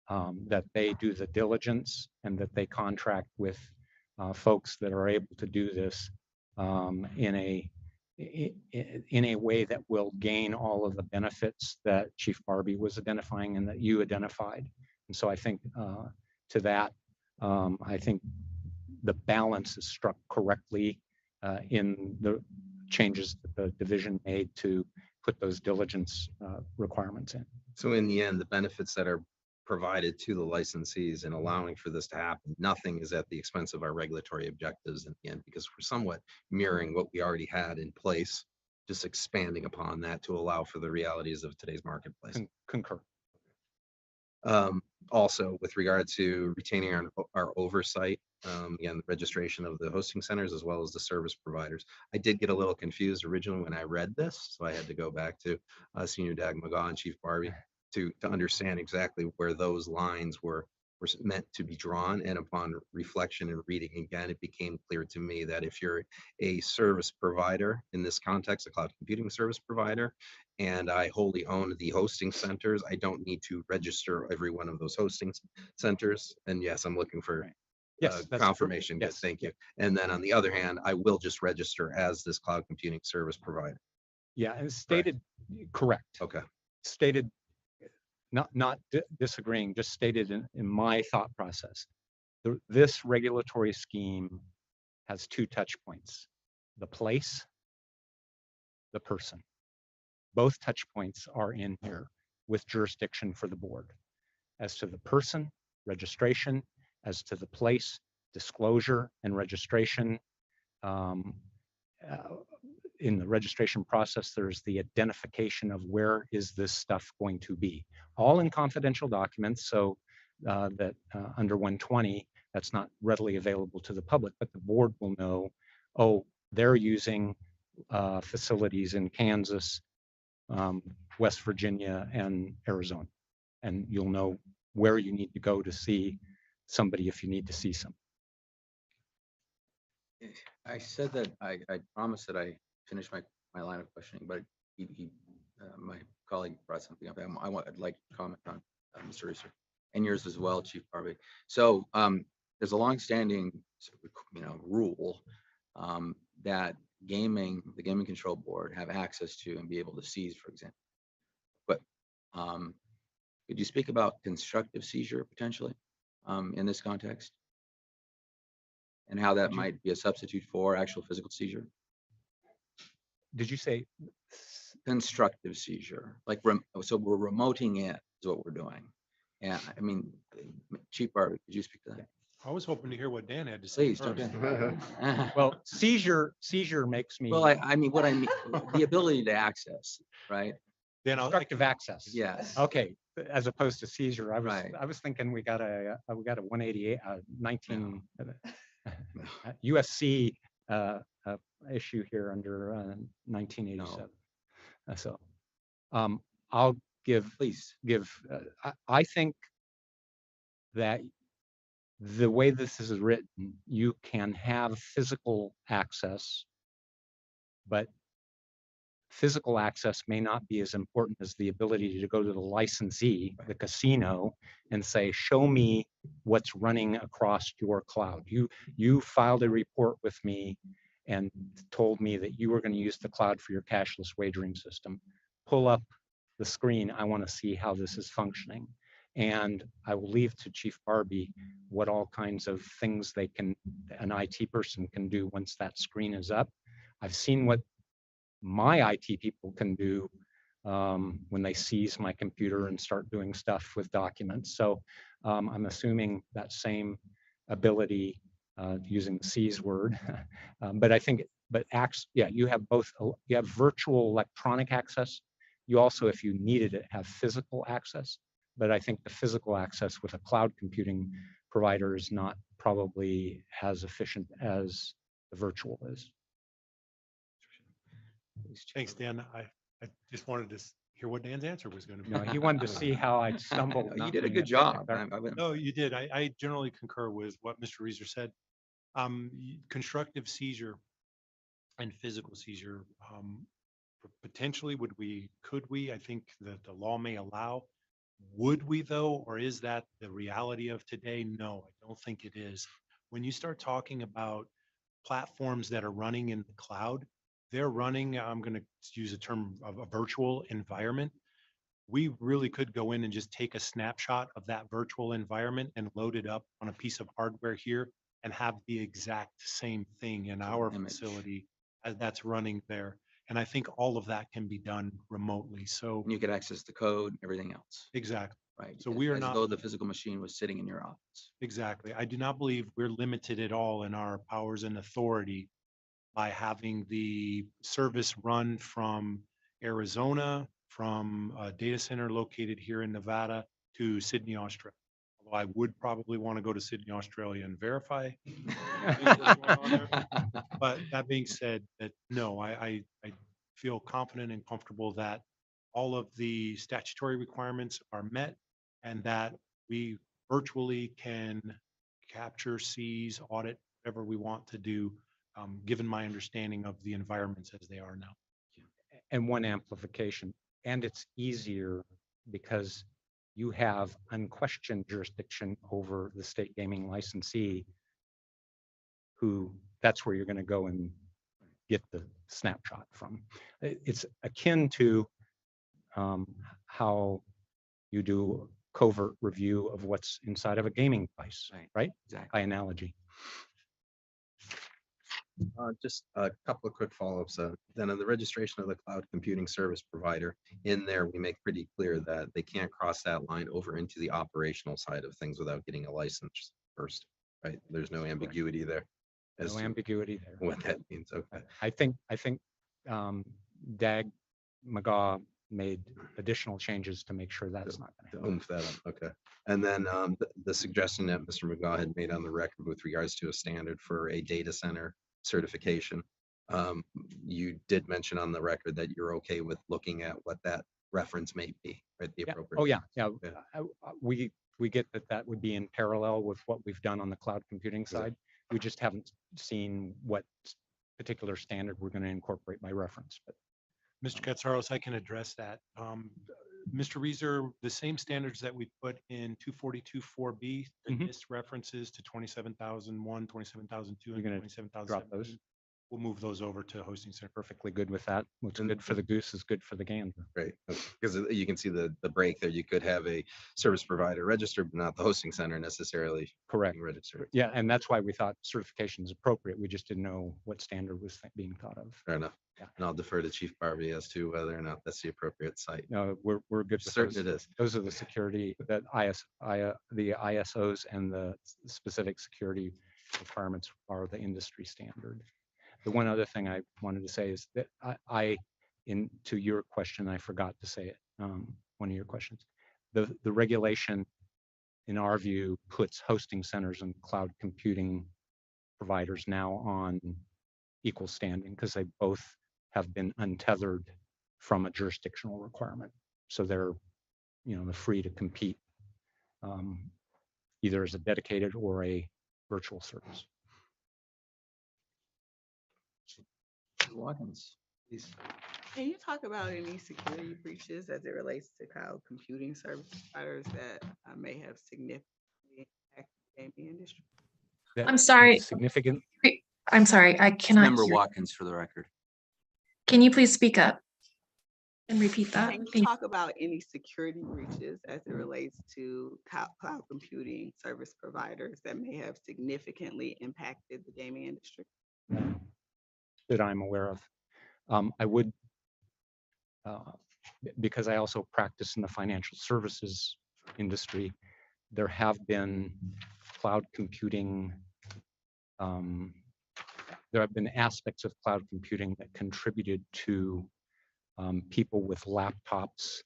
that they do the diligence and that they contract with folks that are able to do this in a way that will gain all of the benefits that Chief Barbie was identifying and that you identified. And so I think to that, I think the balance is struck correctly in the changes that the division made to put those diligence requirements in.
So in the end, the benefits that are provided to the licensees and allowing for this to happen, nothing is at the expense of our regulatory objectives in the end, because we're somewhat mirroring what we already had in place, just expanding upon that to allow for the realities of today's marketplace.
Concur.
Also, with regard to retaining our oversight, again, the registration of the hosting centers as well as the service providers. I did get a little confused originally when I read this, so I had to go back to Senior Dag McGaw and Chief Barbie to understand exactly where those lines were meant to be drawn. And upon reflection and reading again, it became clear to me that if you're a service provider, in this context, a cloud computing service provider, and I wholly own the hosting centers, I don't need to register every one of those hosting centers. And yes, I'm looking for
Yes, that's
confirmation.
yes,
Yes, thank you. And then on the other hand, I will just register as this cloud computing service provider.
Yeah, and stated correct.
Okay.
Stated, not disagreeing, just stated in my thought process. This regulatory scheme has two touch points: the place, the person. Both touch points are in here with jurisdiction for the board. As to the person, registration; as to the place, disclosure and registration. In the registration process, there's the identification of where is this stuff going to be, all in confidential documents, so that under 120, that's not readily available to the public, but the board will know, oh, they're using facilities in Kansas, West Virginia, and Arizona. And you'll know where you need to go to see somebody if you need to see some.
I said that I promised that I finished my line of questioning, but my colleague brought something up. I'd like to comment on Mr. Reeser, and yours as well, Chief Barbie. So there's a longstanding, rule that the Gaming Control Board have access to and be able to seize, for example. But could you speak about constructive seizure potentially in this context, and how that might be a substitute for actual physical seizure?
Did you say
Constructive seizure, like so we're remoting it is what we're doing. Yeah, I mean, Chief Barbie, could you speak to that?
I was hoping to hear what Dan had to say.
Please jump in.
well, seizure makes me
Well, I mean, the ability to access, right?
Dan,
constructive access.
Yes.
Okay, as opposed to seizure.
Right.
I was thinking we got a 188 19 USC issue here under 1987. So I'll
Please.
I think that the way this is written, you can have physical access, but physical access may not be as important as the ability to go to the licensee, the casino, and say, show me what's running across your cloud. You filed a report with me and told me that you were going to use the cloud for your cashless wagering system. Pull up the screen. I want to see how this is functioning. And I will leave to Chief Barbie what all kinds of things an IT person can do once that screen is up. I've seen what my IT people can do when they seize my computer and start doing stuff with documents. So I'm assuming that same ability using the C's word. But I think, yeah, you have both, you have virtual electronic access. You also, if you needed it, have physical access. But I think the physical access with a cloud computing provider is not probably as efficient as the virtual is.
Thanks, Dan. I just wanted to hear what Dan's answer was going to be.
No, he wanted to see how I stumbled.
You
not
did a
being
good job.
technical.
No, you did. I generally concur with what Mr. Reeser said. Constructive seizure and physical seizure, potentially could we? I think that the law may allow. Would we though, or is that the reality of today? No, I don't think it is. When you start talking about platforms that are running in the cloud, they're running, I'm going to use a term of a virtual environment. We really could go in and just take a snapshot of that virtual environment and load it up on a piece of hardware here and have the exact same thing in our
Image.
facility as that's running there. And I think all of that can be done remotely. So
You could access the code, everything else,
exactly,
right?
So we are
as
not-
though the physical machine was sitting in your office.
exactly. I do not believe we're limited at all in our powers and authority by having the service run from Arizona, from a data center located here in Nevada to Sydney, Australia. Although I would probably want to go to Sydney, Australia and verify. But that being said, that no, I feel confident and comfortable that all of the statutory requirements are met and that we virtually can capture, seize, audit, whatever we want to do, given my understanding of the environments as they are now.
And one amplification, and it's easier because you have unquestioned jurisdiction over the state gaming licensee, who that's where you're going to go and get the snapshot from. It's akin to how you do covert review of what's inside of a gaming device, right?
Exactly.
By analogy.
Just a couple of quick follow-ups. Then on the registration of the cloud computing service provider, in there, we make pretty clear that they can't cross that line over into the operational side of things without getting a license first, right? There's no ambiguity there.
No ambiguity there.
What that means, okay.
I think Dag McGaw made additional changes to make sure that's not going to happen.
Oomph that up, okay. And then the suggestion that Mr. McGaw had made on the record with regards to a standard for a data center certification. You did mention on the record that you're okay with looking at what that reference may be, right? The
Yeah.
appropriate.
Oh, yeah.
Yeah.
We get that would be in parallel with what we've done on the cloud computing side. We just haven't seen what particular standard we're going to incorporate by reference. But
Mr. Katsaros, I can address that. Mr. Reeser, the same standards that we put in 242-4B, this references to 27,001, 27,002,
You're
and
gonna
27,000.
drop those?
We'll move those over to hosting center.
perfectly good with that. What's good for the goose is good for the gander.
Right, because you can see the break there. You could have a service provider registered, but not the hosting center necessarily
Correct.
being registered.
Yeah, and that's why we thought certification is appropriate. We just didn't know what standard was being thought of.
Fair enough.
Yeah.
And I'll defer to Chief Barbie as to whether or not that's the appropriate site.
No, we're good with
Certain
those.
it is.
Those are the security that the ISOs and the specific security requirements are the industry standard. The one other thing I wanted to say is that to your question, I forgot to say it. One of your questions, the regulation, in our view, puts hosting centers and cloud computing providers now on equal standing because they both have been untethered from a jurisdictional requirement. So they're free to compete either as a dedicated or a virtual service.
Watkins, please.
Can you talk about any security breaches as it relates to cloud computing service providers that may have significantly impacted the gaming industry?
That
I'm sorry.
Significant.
I'm sorry, I cannot
Member
hear.
Watkins for the record.
Can you please speak up and repeat that?
Can you
Thank you.
talk about any security breaches as it relates to cloud computing service providers that may have significantly impacted the gaming industry?
That I'm aware of. I would, because I also practice in the financial services industry, there have been cloud computing there have been aspects of cloud computing that contributed to people with laptops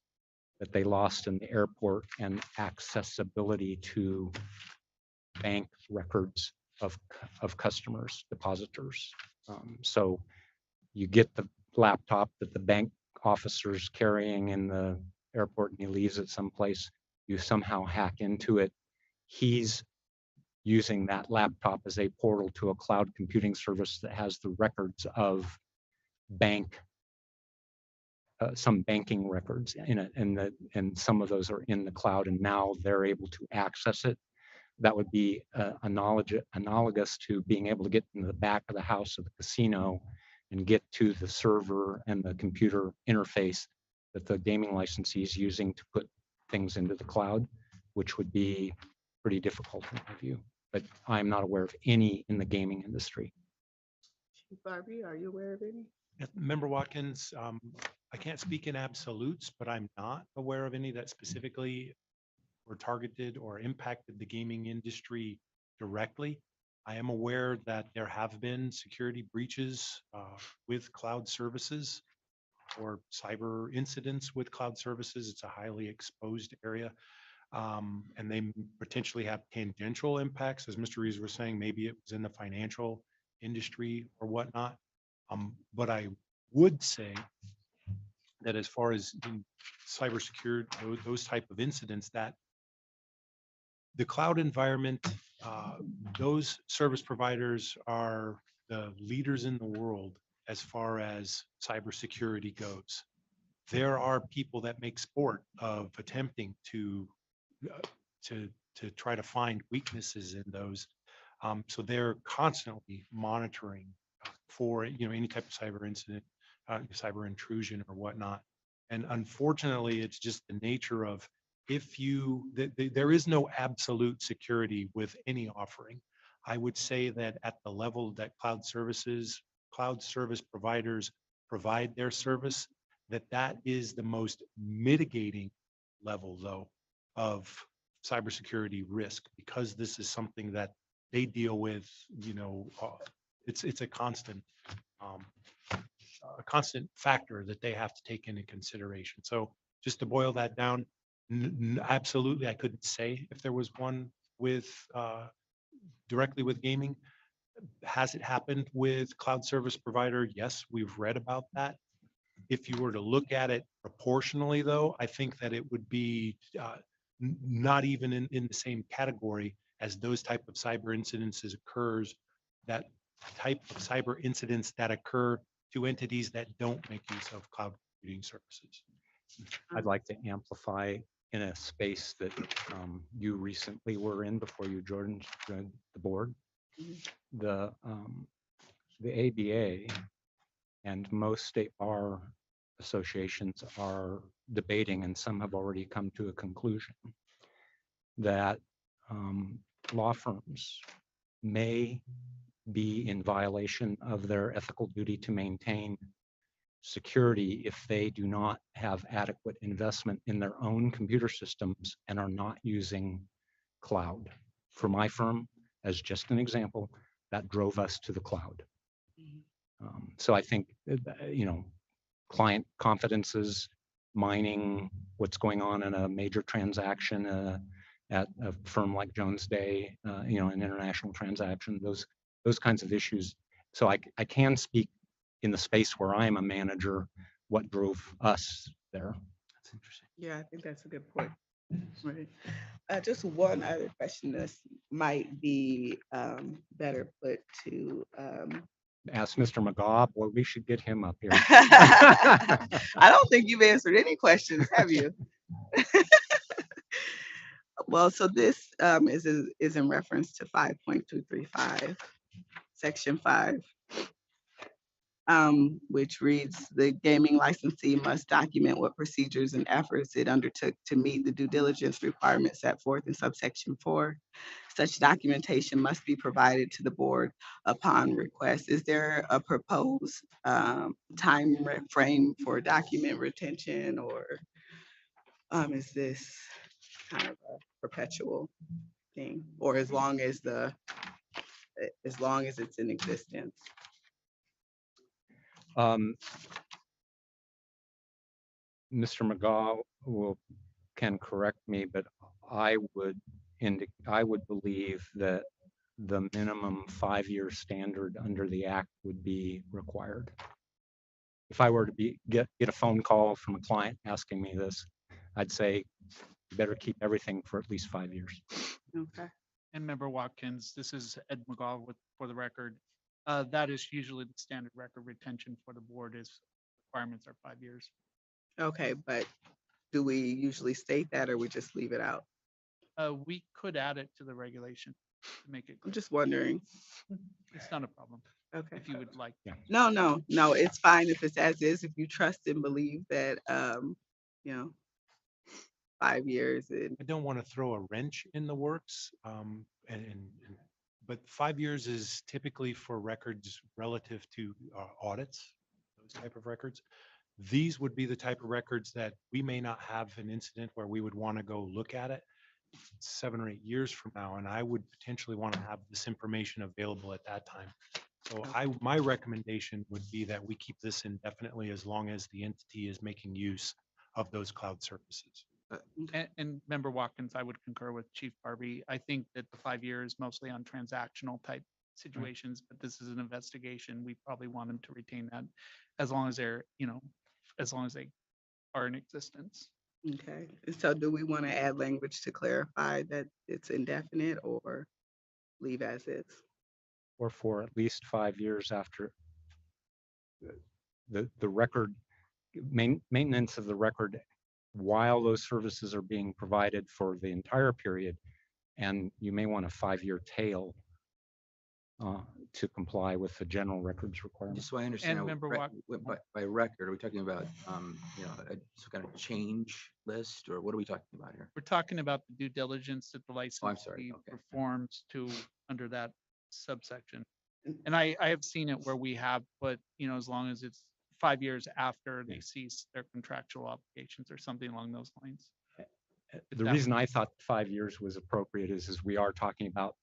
that they lost in the airport and accessibility to bank records of customers, depositors. So you get the laptop that the bank officer's carrying in the airport and he leaves it someplace, you somehow hack into it. He's using that laptop as a portal to a cloud computing service that has the records of bank, some banking records in it, and some of those are in the cloud, and now they're able to access it. That would be analogous to being able to get in the back of the house of the casino and get to the server and the computer interface that the gaming licensee is using to put things into the cloud, which would be pretty difficult in my view. But I'm not aware of any in the gaming industry.
Chief Barbie, are you aware of any?
Member Watkins, I can't speak in absolutes, but I'm not aware of any that specifically were targeted or impacted the gaming industry directly. I am aware that there have been security breaches with cloud services or cyber incidents with cloud services. It's a highly exposed area. And they potentially have tangential impacts, as Mr. Reeves was saying, maybe it was in the financial industry or whatnot. But I would say that as far as cybersecurity, those type of incidents, that the cloud environment, those service providers are the leaders in the world as far as cybersecurity goes. There are people that make sport of attempting to try to find weaknesses in those. So they're constantly monitoring for any type of cyber incident, cyber intrusion or whatnot. And unfortunately, it's just the nature of there is no absolute security with any offering. I would say that at the level that cloud service providers provide their service, that is the most mitigating level, though, of cybersecurity risk, because this is something that they deal with. It's a constant factor that they have to take into consideration. So just to boil that down, absolutely, I couldn't say if there was one with directly with gaming. Has it happened with cloud service provider? Yes, we've read about that. If you were to look at it proportionally, though, I think that it would be not even in the same category as those type of cyber incidences occurs, that type of cyber incidents that occur to entities that don't make use of cloud computing services.
I'd like to amplify in a space that you recently were in before you joined the board. The ABA and most state bar associations are debating, and some have already come to a conclusion, that law firms may be in violation of their ethical duty to maintain security if they do not have adequate investment in their own computer systems and are not using cloud. For my firm, as just an example, that drove us to the cloud. So I think, client confidences, mining what's going on in a major transaction at a firm like Jones Day, an international transaction, those kinds of issues. So I can speak in the space where I'm a manager, what drove us there.
That's interesting.
Yeah, I think that's a good point. Right. Just one other question that might be better put to.
Ask Mr. McGaw, well, we should get him up here.
I don't think you've answered any questions, have you? Well, so this is in reference to 5.235, Section 5. Which reads, the gaming licensee must document what procedures and efforts it undertook to meet the due diligence requirements set forth in Subsection 4. Such documentation must be provided to the board upon request. Is there a proposed time frame for document retention, or is this kind of a perpetual thing, or as long as the as long as it's in existence?
Mr. McGaw can correct me, but I would believe that the minimum 5-year standard under the act would be required. If I were to get a phone call from a client asking me this, I'd say you better keep everything for at least 5 years.
Okay.
And Member Watkins, this is Ed McGaw for the record. That is usually the standard record retention for the board is requirements are 5 years.
Okay, but do we usually state that or we just leave it out?
We could add it to the regulation to make it,
I'm just wondering.
it's not a problem
Okay.
if you would like.
No, it's fine if it's as is, if you trust and believe that, 5 years and
I don't want to throw a wrench in the works. But 5 years is typically for records relative to audits, those type of records. These would be the type of records that we may not have an incident where we would want to go look at it 7 or 8 years from now, and I would potentially want to have this information available at that time. So my recommendation would be that we keep this indefinitely as long as the entity is making use of those cloud services.
And Member Watkins, I would concur with Chief Barbie. I think that the 5 years mostly on transactional type situations, but this is an investigation. We probably want them to retain that as long as they're, as long as they are in existence.
okay. So do we want to add language to clarify that it's indefinite or leave as is?
Or for at least 5 years after the record, maintenance of the record while those services are being provided for the entire period. And you may want a 5-year tail to comply with the general records requirements.
Just so I understand,
Member
by record, are we talking about, some kind of change list, or what are we talking about here?
We're talking about the due diligence that the licensee
okay.
performs to under that subsection. And I have seen it where we have put, as long as it's 5 years after they cease their contractual obligations or something along those lines.
The reason I thought 5 years was appropriate is we are talking about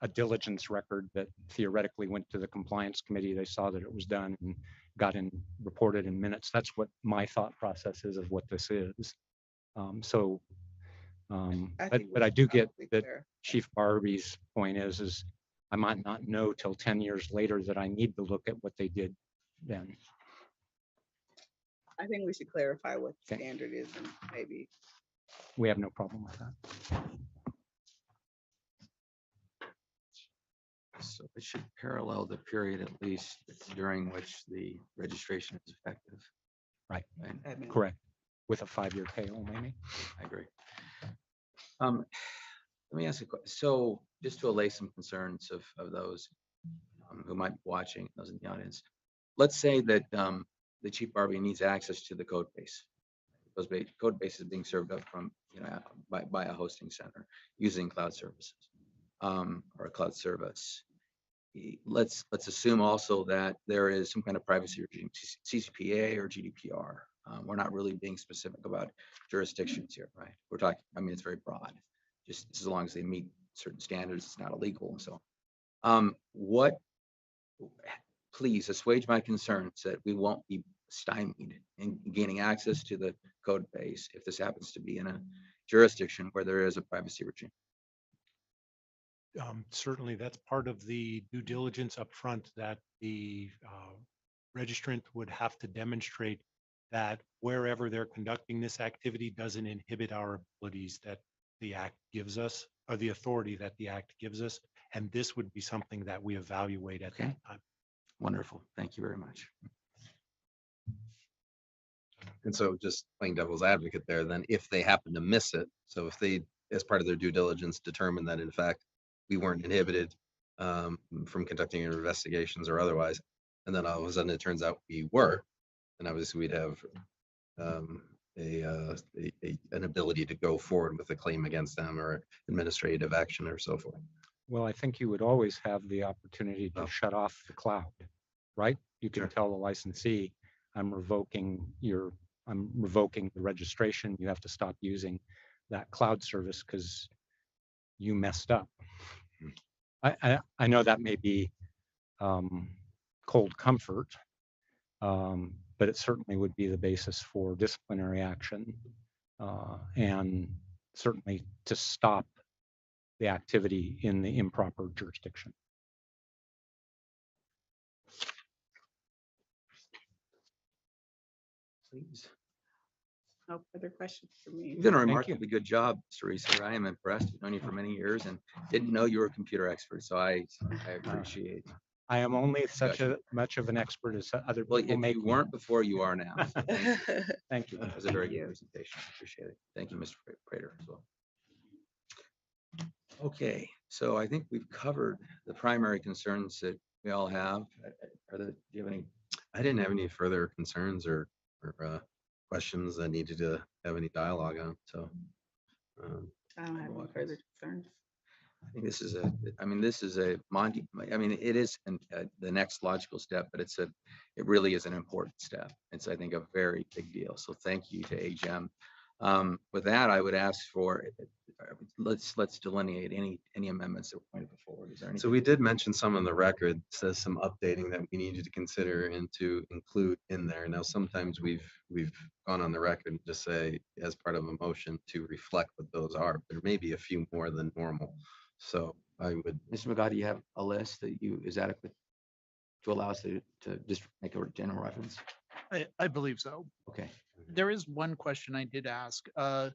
a diligence record that theoretically went to the compliance committee. They saw that it was done and reported in minutes. That's what my thought process is of what this is. But I do get that Chief Barbie's point is I might not know till 10 years later that I need to look at what they did then.
I think we should clarify what the
Okay.
standard is and maybe.
We have no problem with that.
So it should parallel the period at least during which the registration is effective.
Right.
And
admin.
Correct. With a 5-year tail, maybe.
I agree. Let me ask a question. So just to allay some concerns of those who might be watching, those in the audience, let's say that the Chief Barbie needs access to the code base. Those code base is being served up from, by a hosting center using cloud services or a cloud service. Let's assume also that there is some kind of privacy regime, CCPA or GDPR. We're not really being specific about jurisdictions here, right? We're talking, it's very broad, just as long as they meet certain standards, it's not illegal and so on. Please assuage my concerns that we won't be stymied in gaining access to the code base if this happens to be in a jurisdiction where there is a privacy regime.
Certainly, that's part of the due diligence upfront that the registrant would have to demonstrate that wherever they're conducting this activity doesn't inhibit our abilities that the act gives us or the authority that the act gives us. And this would be something that we evaluate at that time.
Wonderful. Thank you very much.
And so just playing devil's advocate there, then if they happen to miss it, so if they, as part of their due diligence, determine that in fact we weren't inhibited from conducting investigations or otherwise, and then all of a sudden it turns out we were, and obviously we'd have an ability to go forward with a claim against them or administrative action or so forth.
Well, I think you would always have the opportunity to shut off the cloud, right? You can
Sure.
tell the licensee, I'm revoking the registration. You have to stop using that cloud service because you messed up. I know that may be cold comfort, but it certainly would be the basis for disciplinary action, and certainly to stop the activity in the improper jurisdiction.
Please.
No further questions for me.
You've done a
Thank you.
remarkably good job, Mr. Reeser. I am impressed. I've known you for many years and didn't know you were a computer expert, so I appreciate.
I am only such a much of an expert as other
Well,
people
if
make
you
me.
weren't before, you are now. So thank you.
Thank you.
That was a very good presentation. Appreciate it. Thank you, Mr. Prater, as well. Okay, so I think we've covered the primary concerns that we all have. Do you have any?
I didn't have any further concerns or questions that needed to have any dialogue on, so.
I don't have any further concerns.
I think this is a Monty, I mean, it is the next logical step, but it really is an important step. It's, I think, a very big deal. So thank you to AGEM. With that, I would ask for, let's delineate any amendments that were pointed forward. Is there any?
So we did mention some on the record, says some updating that we needed to consider and to include in there. Now, sometimes we've gone on the record and just say as part of a motion to reflect what those are. There may be a few more than normal. So I would,
Mr. McGaugh, do you have a list that is adequate to allow us to just make a general reference?
I believe so.
Okay.
There is one question I did ask. I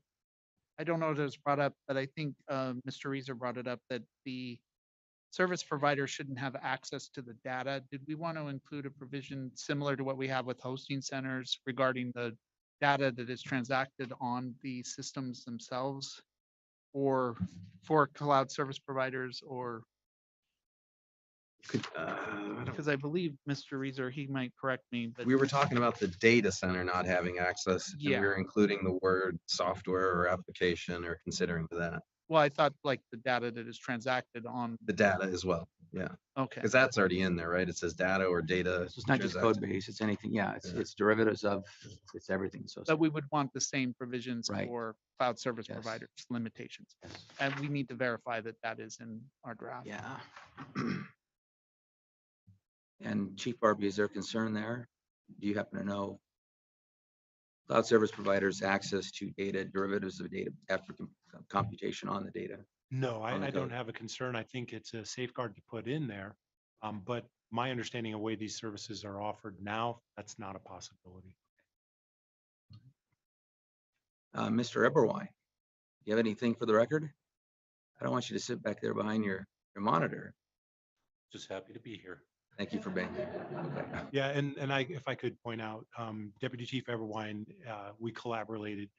don't know if it was brought up, but I think Mr. Reeser brought it up that the service provider shouldn't have access to the data. Did we want to include a provision similar to what we have with hosting centers regarding the data that is transacted on the systems themselves? Or for cloud service providers, or because I believe Mr. Reeser, he might correct me, but
we were talking about the data center not having access. And we
Yeah.
were including the word software or application or considering that.
well, I thought like the data that is transacted on,
The data as well, yeah.
okay,
Because that's already in there, right? It says data or data.
So it's not just code base, it's anything. Yeah, it's derivatives of, it's everything. So.
but we would want the same provisions
Right.
for cloud service
Yes.
providers limitations.
Yes.
And we need to verify that that is in our draft.
Yeah. And Chief Barbie, is there concern there? Do you happen to know? Cloud service providers access to data, derivatives of data after computation on the data.
No,
on the
I don't
code.
have a concern. I think it's a safeguard to put in there. But my understanding of the way these services are offered now, that's not a possibility.
Mr. Eberwein, do you have anything for the record? I don't want you to sit back there behind your monitor.
Just happy to be here.
Thank you for being here. Okay.
Yeah, and if I could point out, Deputy Chief Eberwein, we collaborated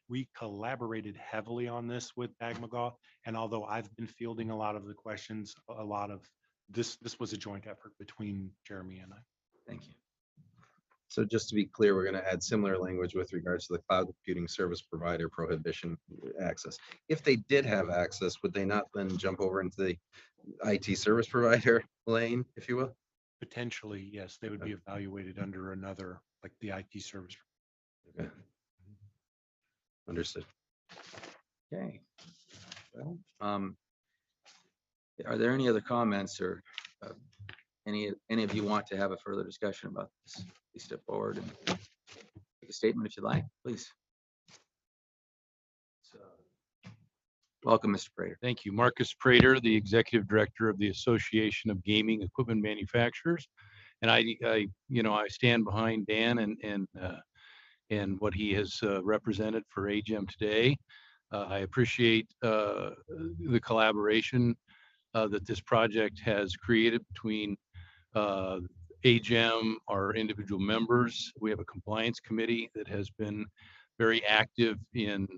heavily on this with McGaugh. And although I've been fielding a lot of the questions, a lot of this was a joint effort between Jeremy and I.
Thank you.
So just to be clear, we're going to add similar language with regards to the cloud computing service provider prohibition access. If they did have access, would they not then jump over into the IT service provider lane, if you will?
Potentially, yes, they would be evaluated under another, like the IT service.
Okay. Understood.
Okay. Well, are there any other comments or any of you want to have a further discussion about this? Please step forward and make a statement if you like, please. Welcome, Mr. Prater.
Thank you. Marcus Prater, the Executive Director of the Association of Gaming Equipment Manufacturers. And I stand behind Dan and what he has represented for AGEM today. I appreciate the collaboration that this project has created between AGEM, our individual members. We have a compliance committee that has been very active in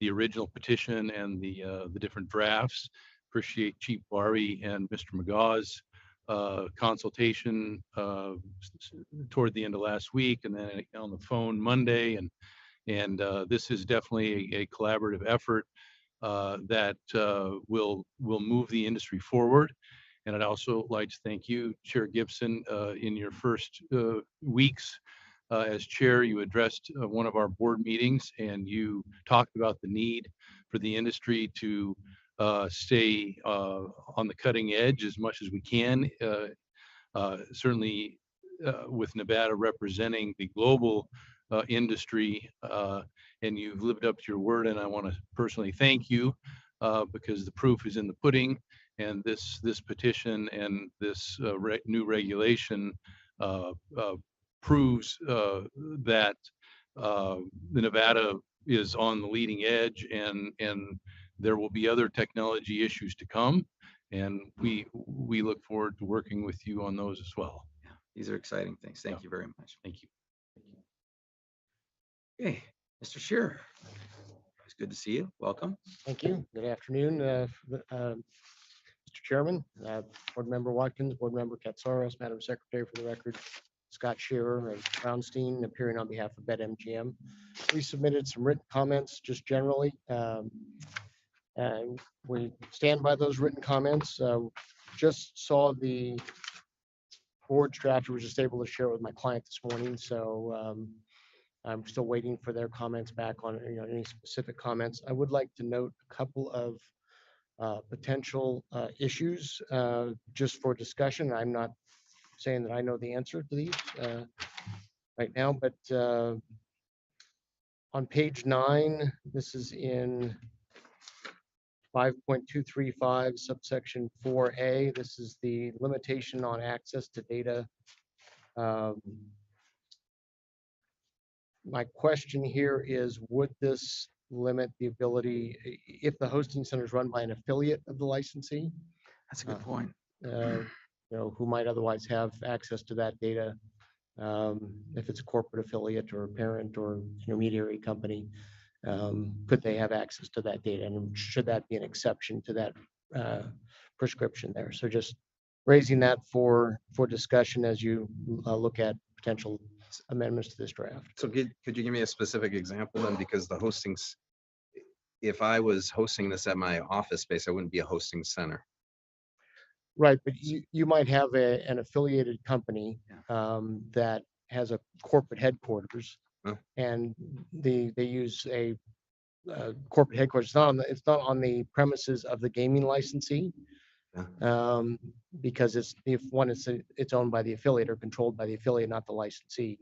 the original petition and the different drafts. Appreciate Chief Barbie and Mr. McGaugh's consultation toward the end of last week, and then on the phone Monday. And this is definitely a collaborative effort that will move the industry forward. And I'd also like to thank you, Chair Gibson, in your first weeks as chair. You addressed one of our board meetings and you talked about the need for the industry to stay on the cutting edge as much as we can. Certainly with Nevada representing the global industry, and you've lived up to your word, and I want to personally thank you because the proof is in the pudding, and this petition and this new regulation proves that the Nevada is on the leading edge, and there will be other technology issues to come, and we look forward to working with you on those as well.
These are exciting things. Thank you very much.
Thank you.
Okay, Mr. Shearer. It's good to see you. Welcome.
Thank you. Good afternoon, Mr. Chairman, Board Member Watkins, Board Member Katsaros, Madam Secretary, for the record, Scott Shearer and Brownstein, appearing on behalf of BetMGM. We submitted some written comments just generally. And we stand by those written comments. Just saw the board's draft. We were just able to share with my client this morning. So I'm still waiting for their comments back on any specific comments. I would like to note a couple of potential issues just for discussion. I'm not saying that I know the answer to these right now, but on page 9, this is in 5.235 subsection 4A. This is the limitation on access to data. My question here is, would this limit the ability, if the hosting center is run by an affiliate of the licensee,
That's a good point.
who might otherwise have access to that data, if it's a corporate affiliate or a parent or intermediary company, could they have access to that data? And should that be an exception to that prescription there? So just raising that for discussion as you look at potential amendments to this draft.
So could you give me a specific example then? Because the hostings, if I was hosting this at my office space, I wouldn't be a hosting center.
Right, but you might have an affiliated company that has a corporate headquarters,
Huh.
and they use a corporate headquarters. It's not on the premises of the gaming licensee, because it's owned by the affiliate or controlled by the affiliate, not the licensee,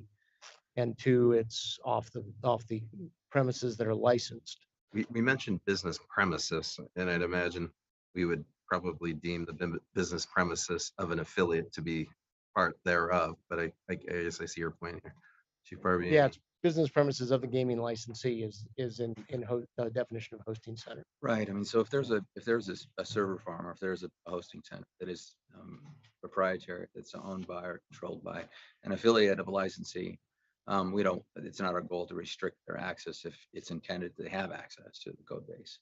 and 2, it's off the premises that are licensed.
We mentioned business premises, and I'd imagine we would probably deem the business premises of an affiliate to be part thereof, but I guess I see your point here. Chief Barbie?
Yeah, it's business premises of the gaming licensee is in the definition of hosting center.
Right. I mean, so if there's a server farm, or if there's a hosting center that is proprietary, that's owned by or controlled by an affiliate of a licensee, it's not our goal to restrict their access if it's intended to have access to the code base.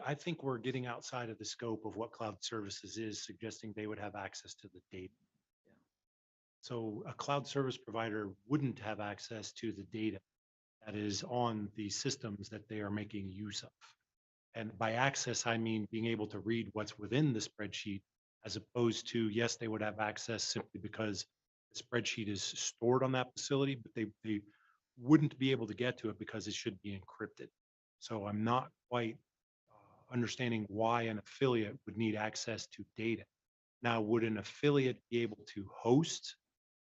I think we're getting outside of the scope of what cloud services is, suggesting they would have access to the data. So a cloud service provider wouldn't have access to the data that is on the systems that they are making use of. And by access, I mean being able to read what's within the spreadsheet, as opposed to, yes, they would have access simply because the spreadsheet is stored on that facility, but they wouldn't be able to get to it because it should be encrypted. So I'm not quite understanding why an affiliate would need access to data. Now, would an affiliate be able to host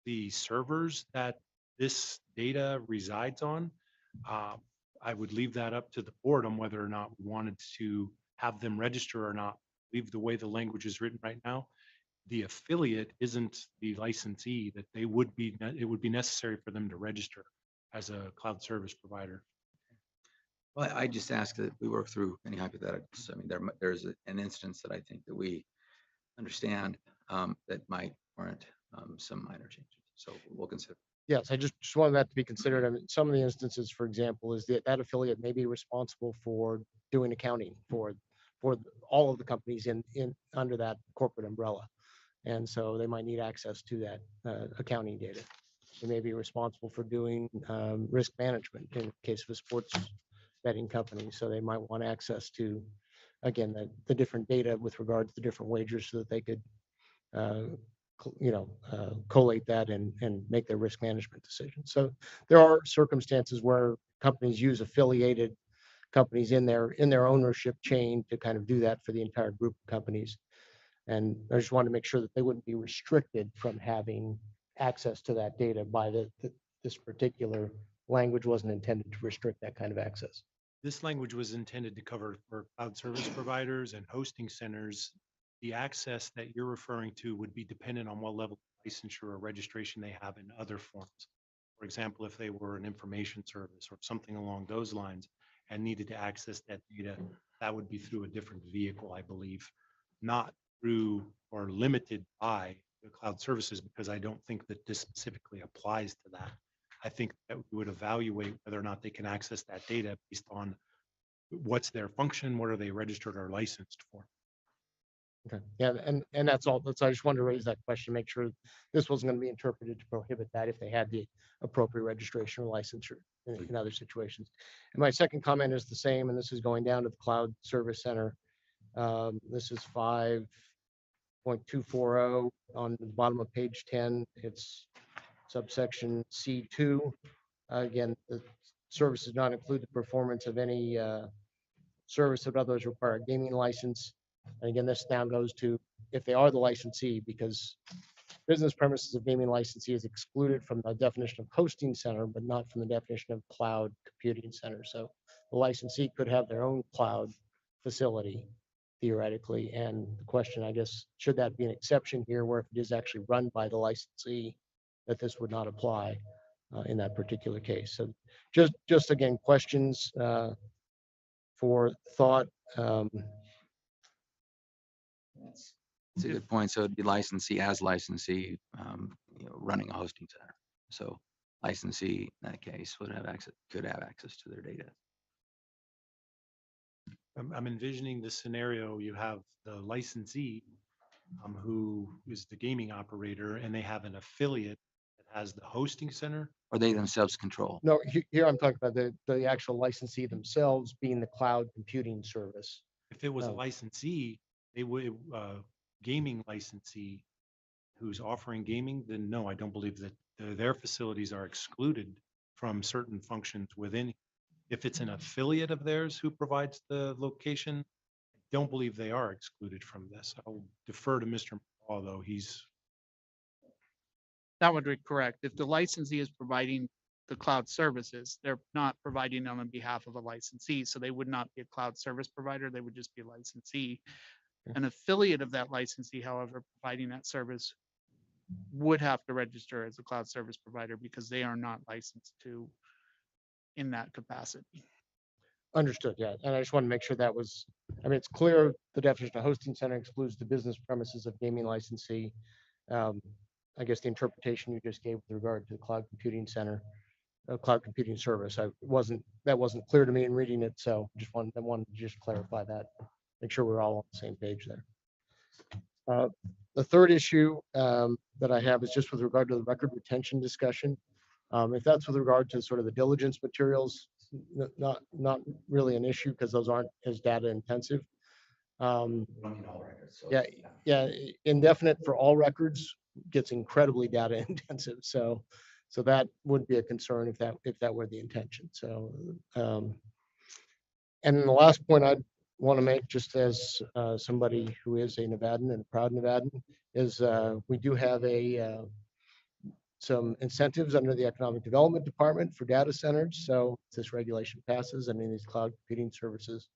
the servers that this data resides on? I would leave that up to the board on whether or not we wanted to have them register or not. Leave the way the language is written right now. The affiliate isn't the licensee, that it would be necessary for them to register as a cloud service provider.
Well, I just ask that we work through any hypotheticals. I mean, there's an instance that I think that we understand that might warrant some minor changes. So we'll consider.
Yes, I just wanted that to be considered. I mean, some of the instances, for example, is that affiliate may be responsible for doing accounting for all of the companies in under that corporate umbrella. And so they might need access to that accounting data. They may be responsible for doing risk management in the case of a sports betting company. So they might want access to, again, the different data with regard to the different wagers so that they could, collate that and make their risk management decisions. So there are circumstances where companies use affiliated companies in their ownership chain to kind of do that for the entire group of companies. And I just wanted to make sure that they wouldn't be restricted from having access to that data by this particular language wasn't intended to restrict that kind of access.
This language was intended to cover for cloud service providers and hosting centers. The access that you're referring to would be dependent on what level of licensure or registration they have in other forms. For example, if they were an information service or something along those lines and needed to access that data, that would be through a different vehicle, I believe, not through or limited by the cloud services, because I don't think that this specifically applies to that. I think that we would evaluate whether or not they can access that data based on what's their function, what are they registered or licensed for.
Okay, yeah, and that's all. I just wanted to raise that question, make sure this wasn't going to be interpreted to prohibit that if they had the appropriate registration or licensure in other situations. And my second comment is the same, and this is going down to the Cloud Service Center. This is 5.240 on the bottom of page 10. It's subsection C2. Again, the service does not include the performance of any service that others require a gaming license. And again, this now goes to if they are the licensee, because business premises of gaming licensee is excluded from the definition of hosting center, but not from the definition of cloud computing center. So the licensee could have their own cloud facility theoretically. And the question, I guess, should that be an exception here where if it is actually run by the licensee, that this would not apply in that particular case. So just again, questions for thought.
It's a good point. So it'd be licensee as licensee, running a hosting center. So licensee in that case could have access to their data.
I'm envisioning the scenario, you have the licensee who is the gaming operator, and they have an affiliate that has the hosting center.
Or they themselves control.
No, here I'm talking about the actual licensee themselves being the cloud computing service.
If it was a
Oh.
licensee, they would, gaming licensee who's offering gaming, then no, I don't believe that their facilities are excluded from certain functions within. If it's an affiliate of theirs who provides the location, I don't believe they are excluded from this. I'll defer to Mr. McCall, though.
That would be correct. If the licensee is providing the cloud services, they're not providing them on behalf of a licensee, so they would not be a cloud service provider, they would just be a licensee. An affiliate of that licensee, however, providing that service would have to register as a cloud service provider because they are not licensed to in that capacity.
Understood, yeah. And I just want to make sure that was, I mean, it's clear the definition of hosting center excludes the business premises of gaming licensee. I guess the interpretation you just gave with regard to the cloud computing center, cloud computing service, that wasn't clear to me in reading it. So I wanted to just clarify that, make sure we're all on the same page there. The third issue that I have is just with regard to the record retention discussion. If that's with regard to sort of the diligence materials, not really an issue because those aren't as data intensive. Yeah, indefinite for all records gets incredibly data intensive. So that would be a concern if that were the intention. So, and then the last point I'd want to make, just as somebody who is a Nevadan and a proud Nevadan, is we do have some incentives under the Economic Development Department for data centers. So if this regulation passes, I mean, these cloud computing services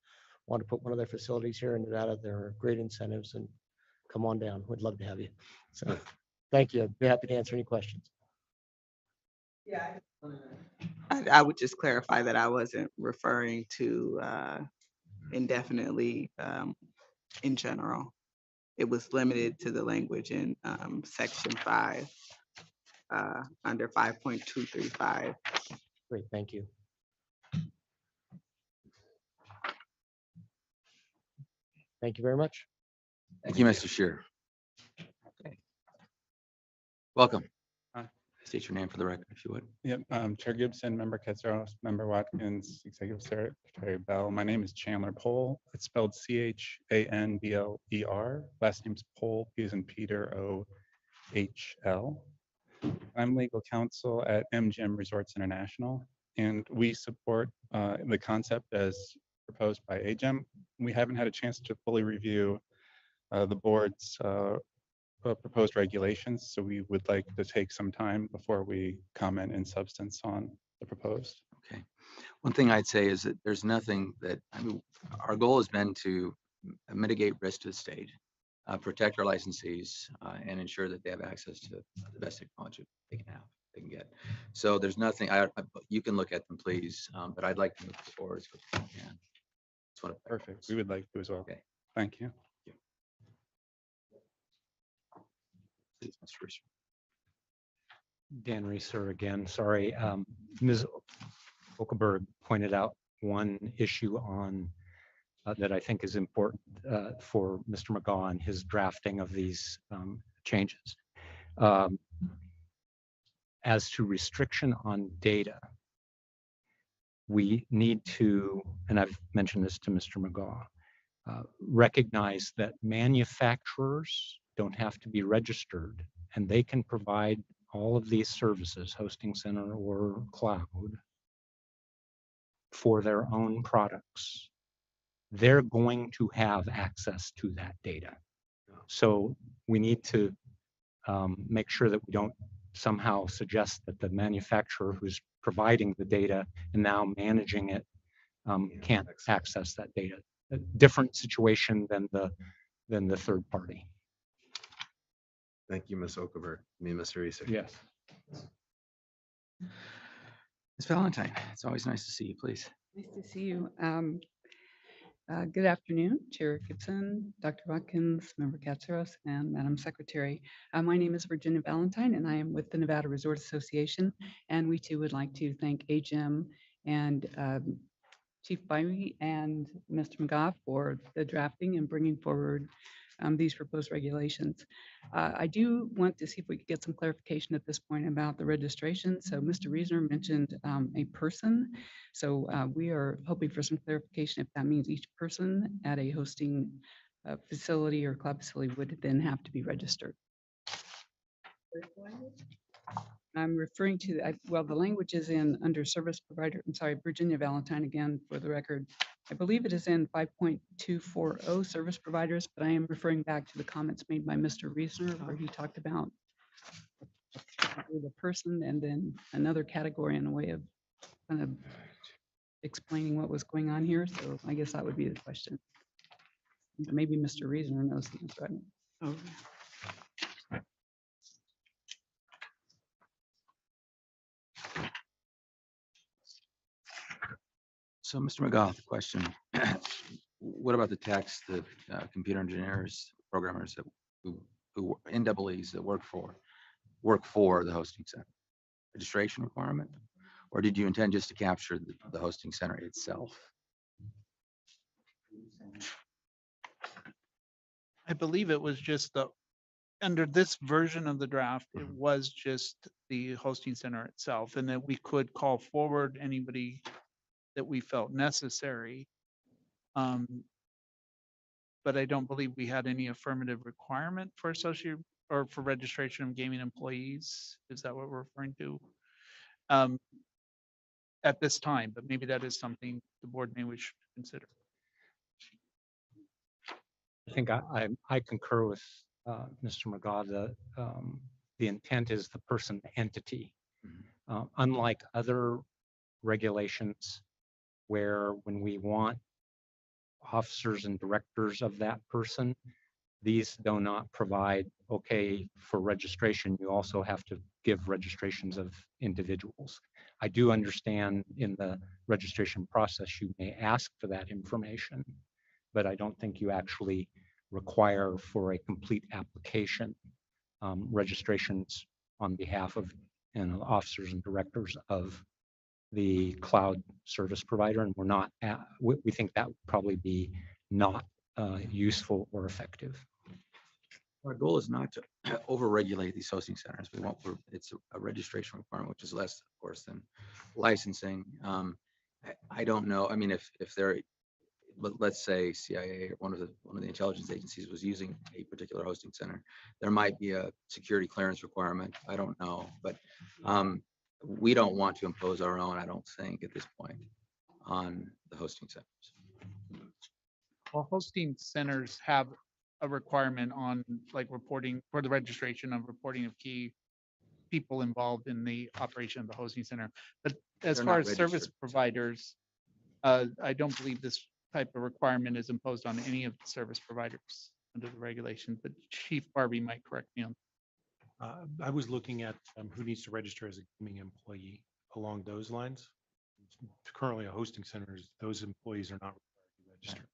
want to put one of their facilities here in Nevada, there are great incentives, and come on down. We'd love to have you. So thank you. I'd be happy to answer any questions.
Yeah. I would just clarify that I wasn't referring to indefinitely in general. It was limited to the language in section 5 under 5.235.
Great, thank you. Thank you very much.
Thank you, Mr. Shearer. Okay. Welcome.
Hi.
State your name for the record, if you would.
Yep, Chair Gibson, Member Ketzeros, Member Watkins, Executive Secretary Bell. My name is Chandler Pohl. It's spelled Chandler. Last name's Pohl, P as in Peter, OHL. I'm legal counsel at MGM Resorts International, and we support the concept as proposed by AGEM. We haven't had a chance to fully review the board's proposed regulations, so we would like to take some time before we comment in substance on the proposed.
Okay. One thing I'd say is that there's nothing that, I mean, our goal has been to mitigate risk to the state, protect our licensees, and ensure that they have access to the best technology they can get. So there's nothing, you can look at them, please, but I'd like to move forward as quickly as we can. That's what I'm-
Perfect. We would like to as well.
Okay.
Thank you.
Please, Mr. Reeser.
Dan Reeser again, sorry. Ms. Okelberg pointed out one issue on that I think is important for Mr. McGaugh and his drafting of these changes. As to restriction on data, we need to, and I've mentioned this to Mr. McGaugh, recognize that manufacturers don't have to be registered, and they can provide all of these services, hosting center or cloud, for their own products. They're going to have access to that data. So we need to make sure that we don't somehow suggest that the manufacturer who's providing the data and now managing it can't access that data. A different situation than the third party.
Thank you, Ms. Okerberg. Mr. Reeser.
Yes.
Ms. Valentine, it's always nice to see you, please.
Nice to see you. Good afternoon, Chair Gibson, Dr. Watkins, Member Katsaros, and Madam Secretary. My name is Virginia Valentine, and I am with the Nevada Resort Association. And we too would like to thank AGEM and Chief Bybee and Mr. McGaugh for the drafting and bringing forward these proposed regulations. I do want to see if we could get some clarification at this point about the registration. So Mr. Reasoner mentioned a person. So we are hoping for some clarification if that means each person at a hosting facility or cloud facility would then have to be registered. I'm referring to, well, the language is in under service provider. I'm sorry, Virginia Valentine again for the record. I believe it is in 5.240 service providers, but I am referring back to the comments made by Mr. Reeser where he talked about the person and then another category in a way of kind of explaining what was going on here. So I guess that would be the question. Maybe Mr. Reeser knows the answer. Oh.
So, Mr. McGaugh, the question, what about the text that computer engineers, programmers that who NEEs that work for the hosting center? Registration requirement? Or did you intend just to capture the hosting center itself?
I believe it was just under this version of the draft, it was just the hosting center itself, and that we could call forward anybody that we felt necessary. But I don't believe we had any affirmative requirement for associate or for registration of gaming employees. Is that what we're referring to? At this time, but maybe that is something the board may wish to consider.
I think I concur with Mr. McGaugh. The intent is the person entity. Unlike other regulations where when we want officers and directors of that person, these do not provide, okay, for registration, you also have to give registrations of individuals. I do understand in the registration process, you may ask for that information, but I don't think you actually require for a complete application registrations on behalf of officers and directors of the cloud service provider, and we're not. We think that would probably be not useful or effective.
Our goal is not to over-regulate these hosting centers. It's a registration requirement, which is less, of course, than licensing. I don't know. I mean, if they're, let's say CIA or one of the intelligence agencies was using a particular hosting center, there might be a security clearance requirement. I don't know, but we don't want to impose our own, I don't think, at this point on the hosting centers.
Well, hosting centers have a requirement on like reporting for the registration of reporting of key people involved in the operation of the hosting center. But as
They're
far
not
as service
registered.
providers, I don't believe this type of requirement is imposed on any of the service providers under the regulation, but Chief Barbie might correct me on.
I was looking at who needs to register as a gaming employee along those lines. Currently, a hosting center, those employees are not required to register.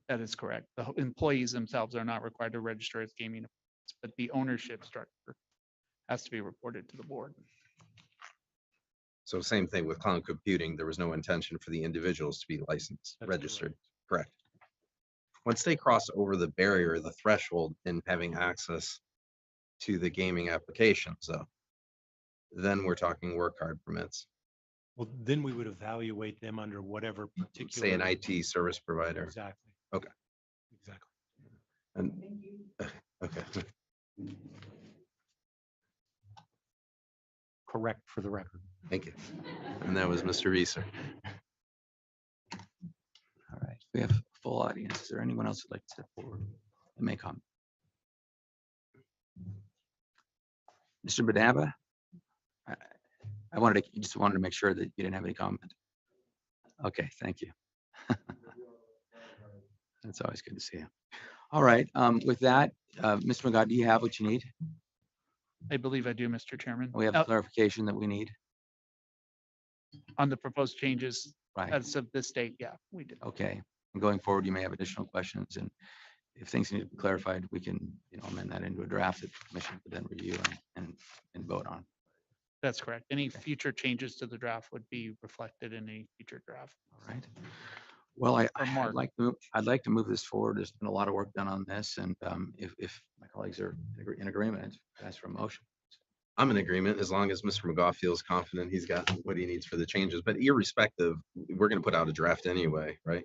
That is correct. The employees themselves are not required to register as gaming, employees, but the ownership structure has to be reported to the board.
So same thing with cloud computing. There was no intention for the individuals to be licensed,
That's
registered, correct? Once they cross over the barrier, the threshold in having access to the gaming applications, though, then we're talking work card permits,
Well, then we would evaluate them under whatever particular.
say an IT service provider.
Exactly.
Okay.
Exactly.
And, okay,
Correct for the record.
thank you. And that was Mr. Reeser.
All right, we have a full audience. Is there anyone else who'd like to step forward and make comment? Mr. Badaba? I just wanted to make sure that you didn't have any comment. Okay, thank you. That's always good to see you. All right, with that, Mr. McGott, do you have what you need?
I believe I do, Mr. Chairman.
We have clarification that we need,
On the proposed changes
right?
as of this date, yeah, we did.
Okay, and going forward, you may have additional questions, and if things need to be clarified, we can, amend that into a draft that the commission could then review and vote on.
That's correct. Any future changes to the draft would be reflected in a future draft.
All right. Well, I'd
Mark.
like to move this forward. There's been a lot of work done on this, and if my colleagues are in agreement, ask for a motion.
I'm in agreement as long as Mr. McGough feels confident he's got what he needs for the changes, but irrespective, we're gonna put out a draft anyway, right?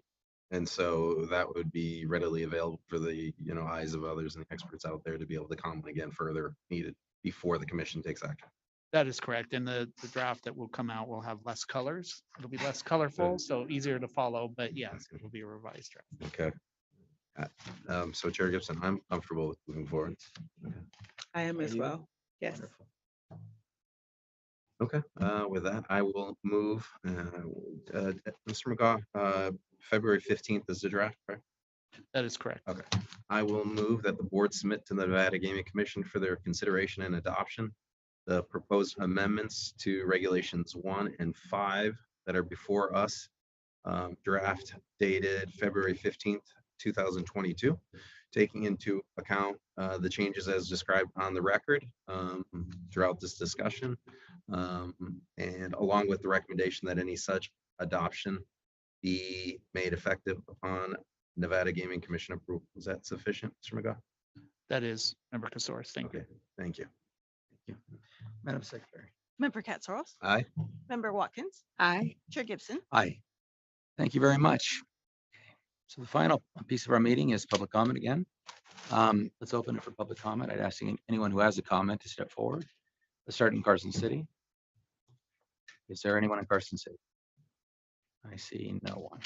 And so that would be readily available for the, eyes of others and the experts out there to be able to comment again further needed before the commission takes action.
That is correct. And the draft that will come out will have less colors. It'll be less colorful, so easier to follow, but yes, it will be a revised draft.
Okay. So Chair Gibson, I'm comfortable with moving forward.
I am as
you?
well. Yes.
Wonderful.
Okay, with that, I will move, Mr. McGough, February 15th is the draft, right?
That is correct.
Okay. I will move that the board submit to the Nevada Gaming Commission for their consideration and adoption the proposed amendments to regulations 1 and 5 that are before us, draft dated February 15th, 2022, taking into account the changes as described on the record throughout this discussion, and along with the recommendation that any such adoption be made effective upon Nevada Gaming Commission approval. Is that sufficient, Mr. McGough?
That is Member Casoris. Thank you.
Okay, thank you.
Thank you. Madam Secretary.
Member Katsaros.
Aye.
Member Watkins.
Aye.
Chair Gibson.
Aye. Thank you very much. So the final piece of our meeting is public comment again. Let's open it for public comment. I'd ask anyone who has a comment to step forward. Let's start in Carson City. Is there anyone in Carson City? I see no one.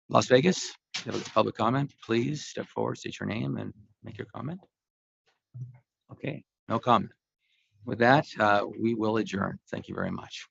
Las Vegas, you have a public comment, please step forward, state your name and make your comment. Okay, no comment. With that, we will adjourn. Thank you very much.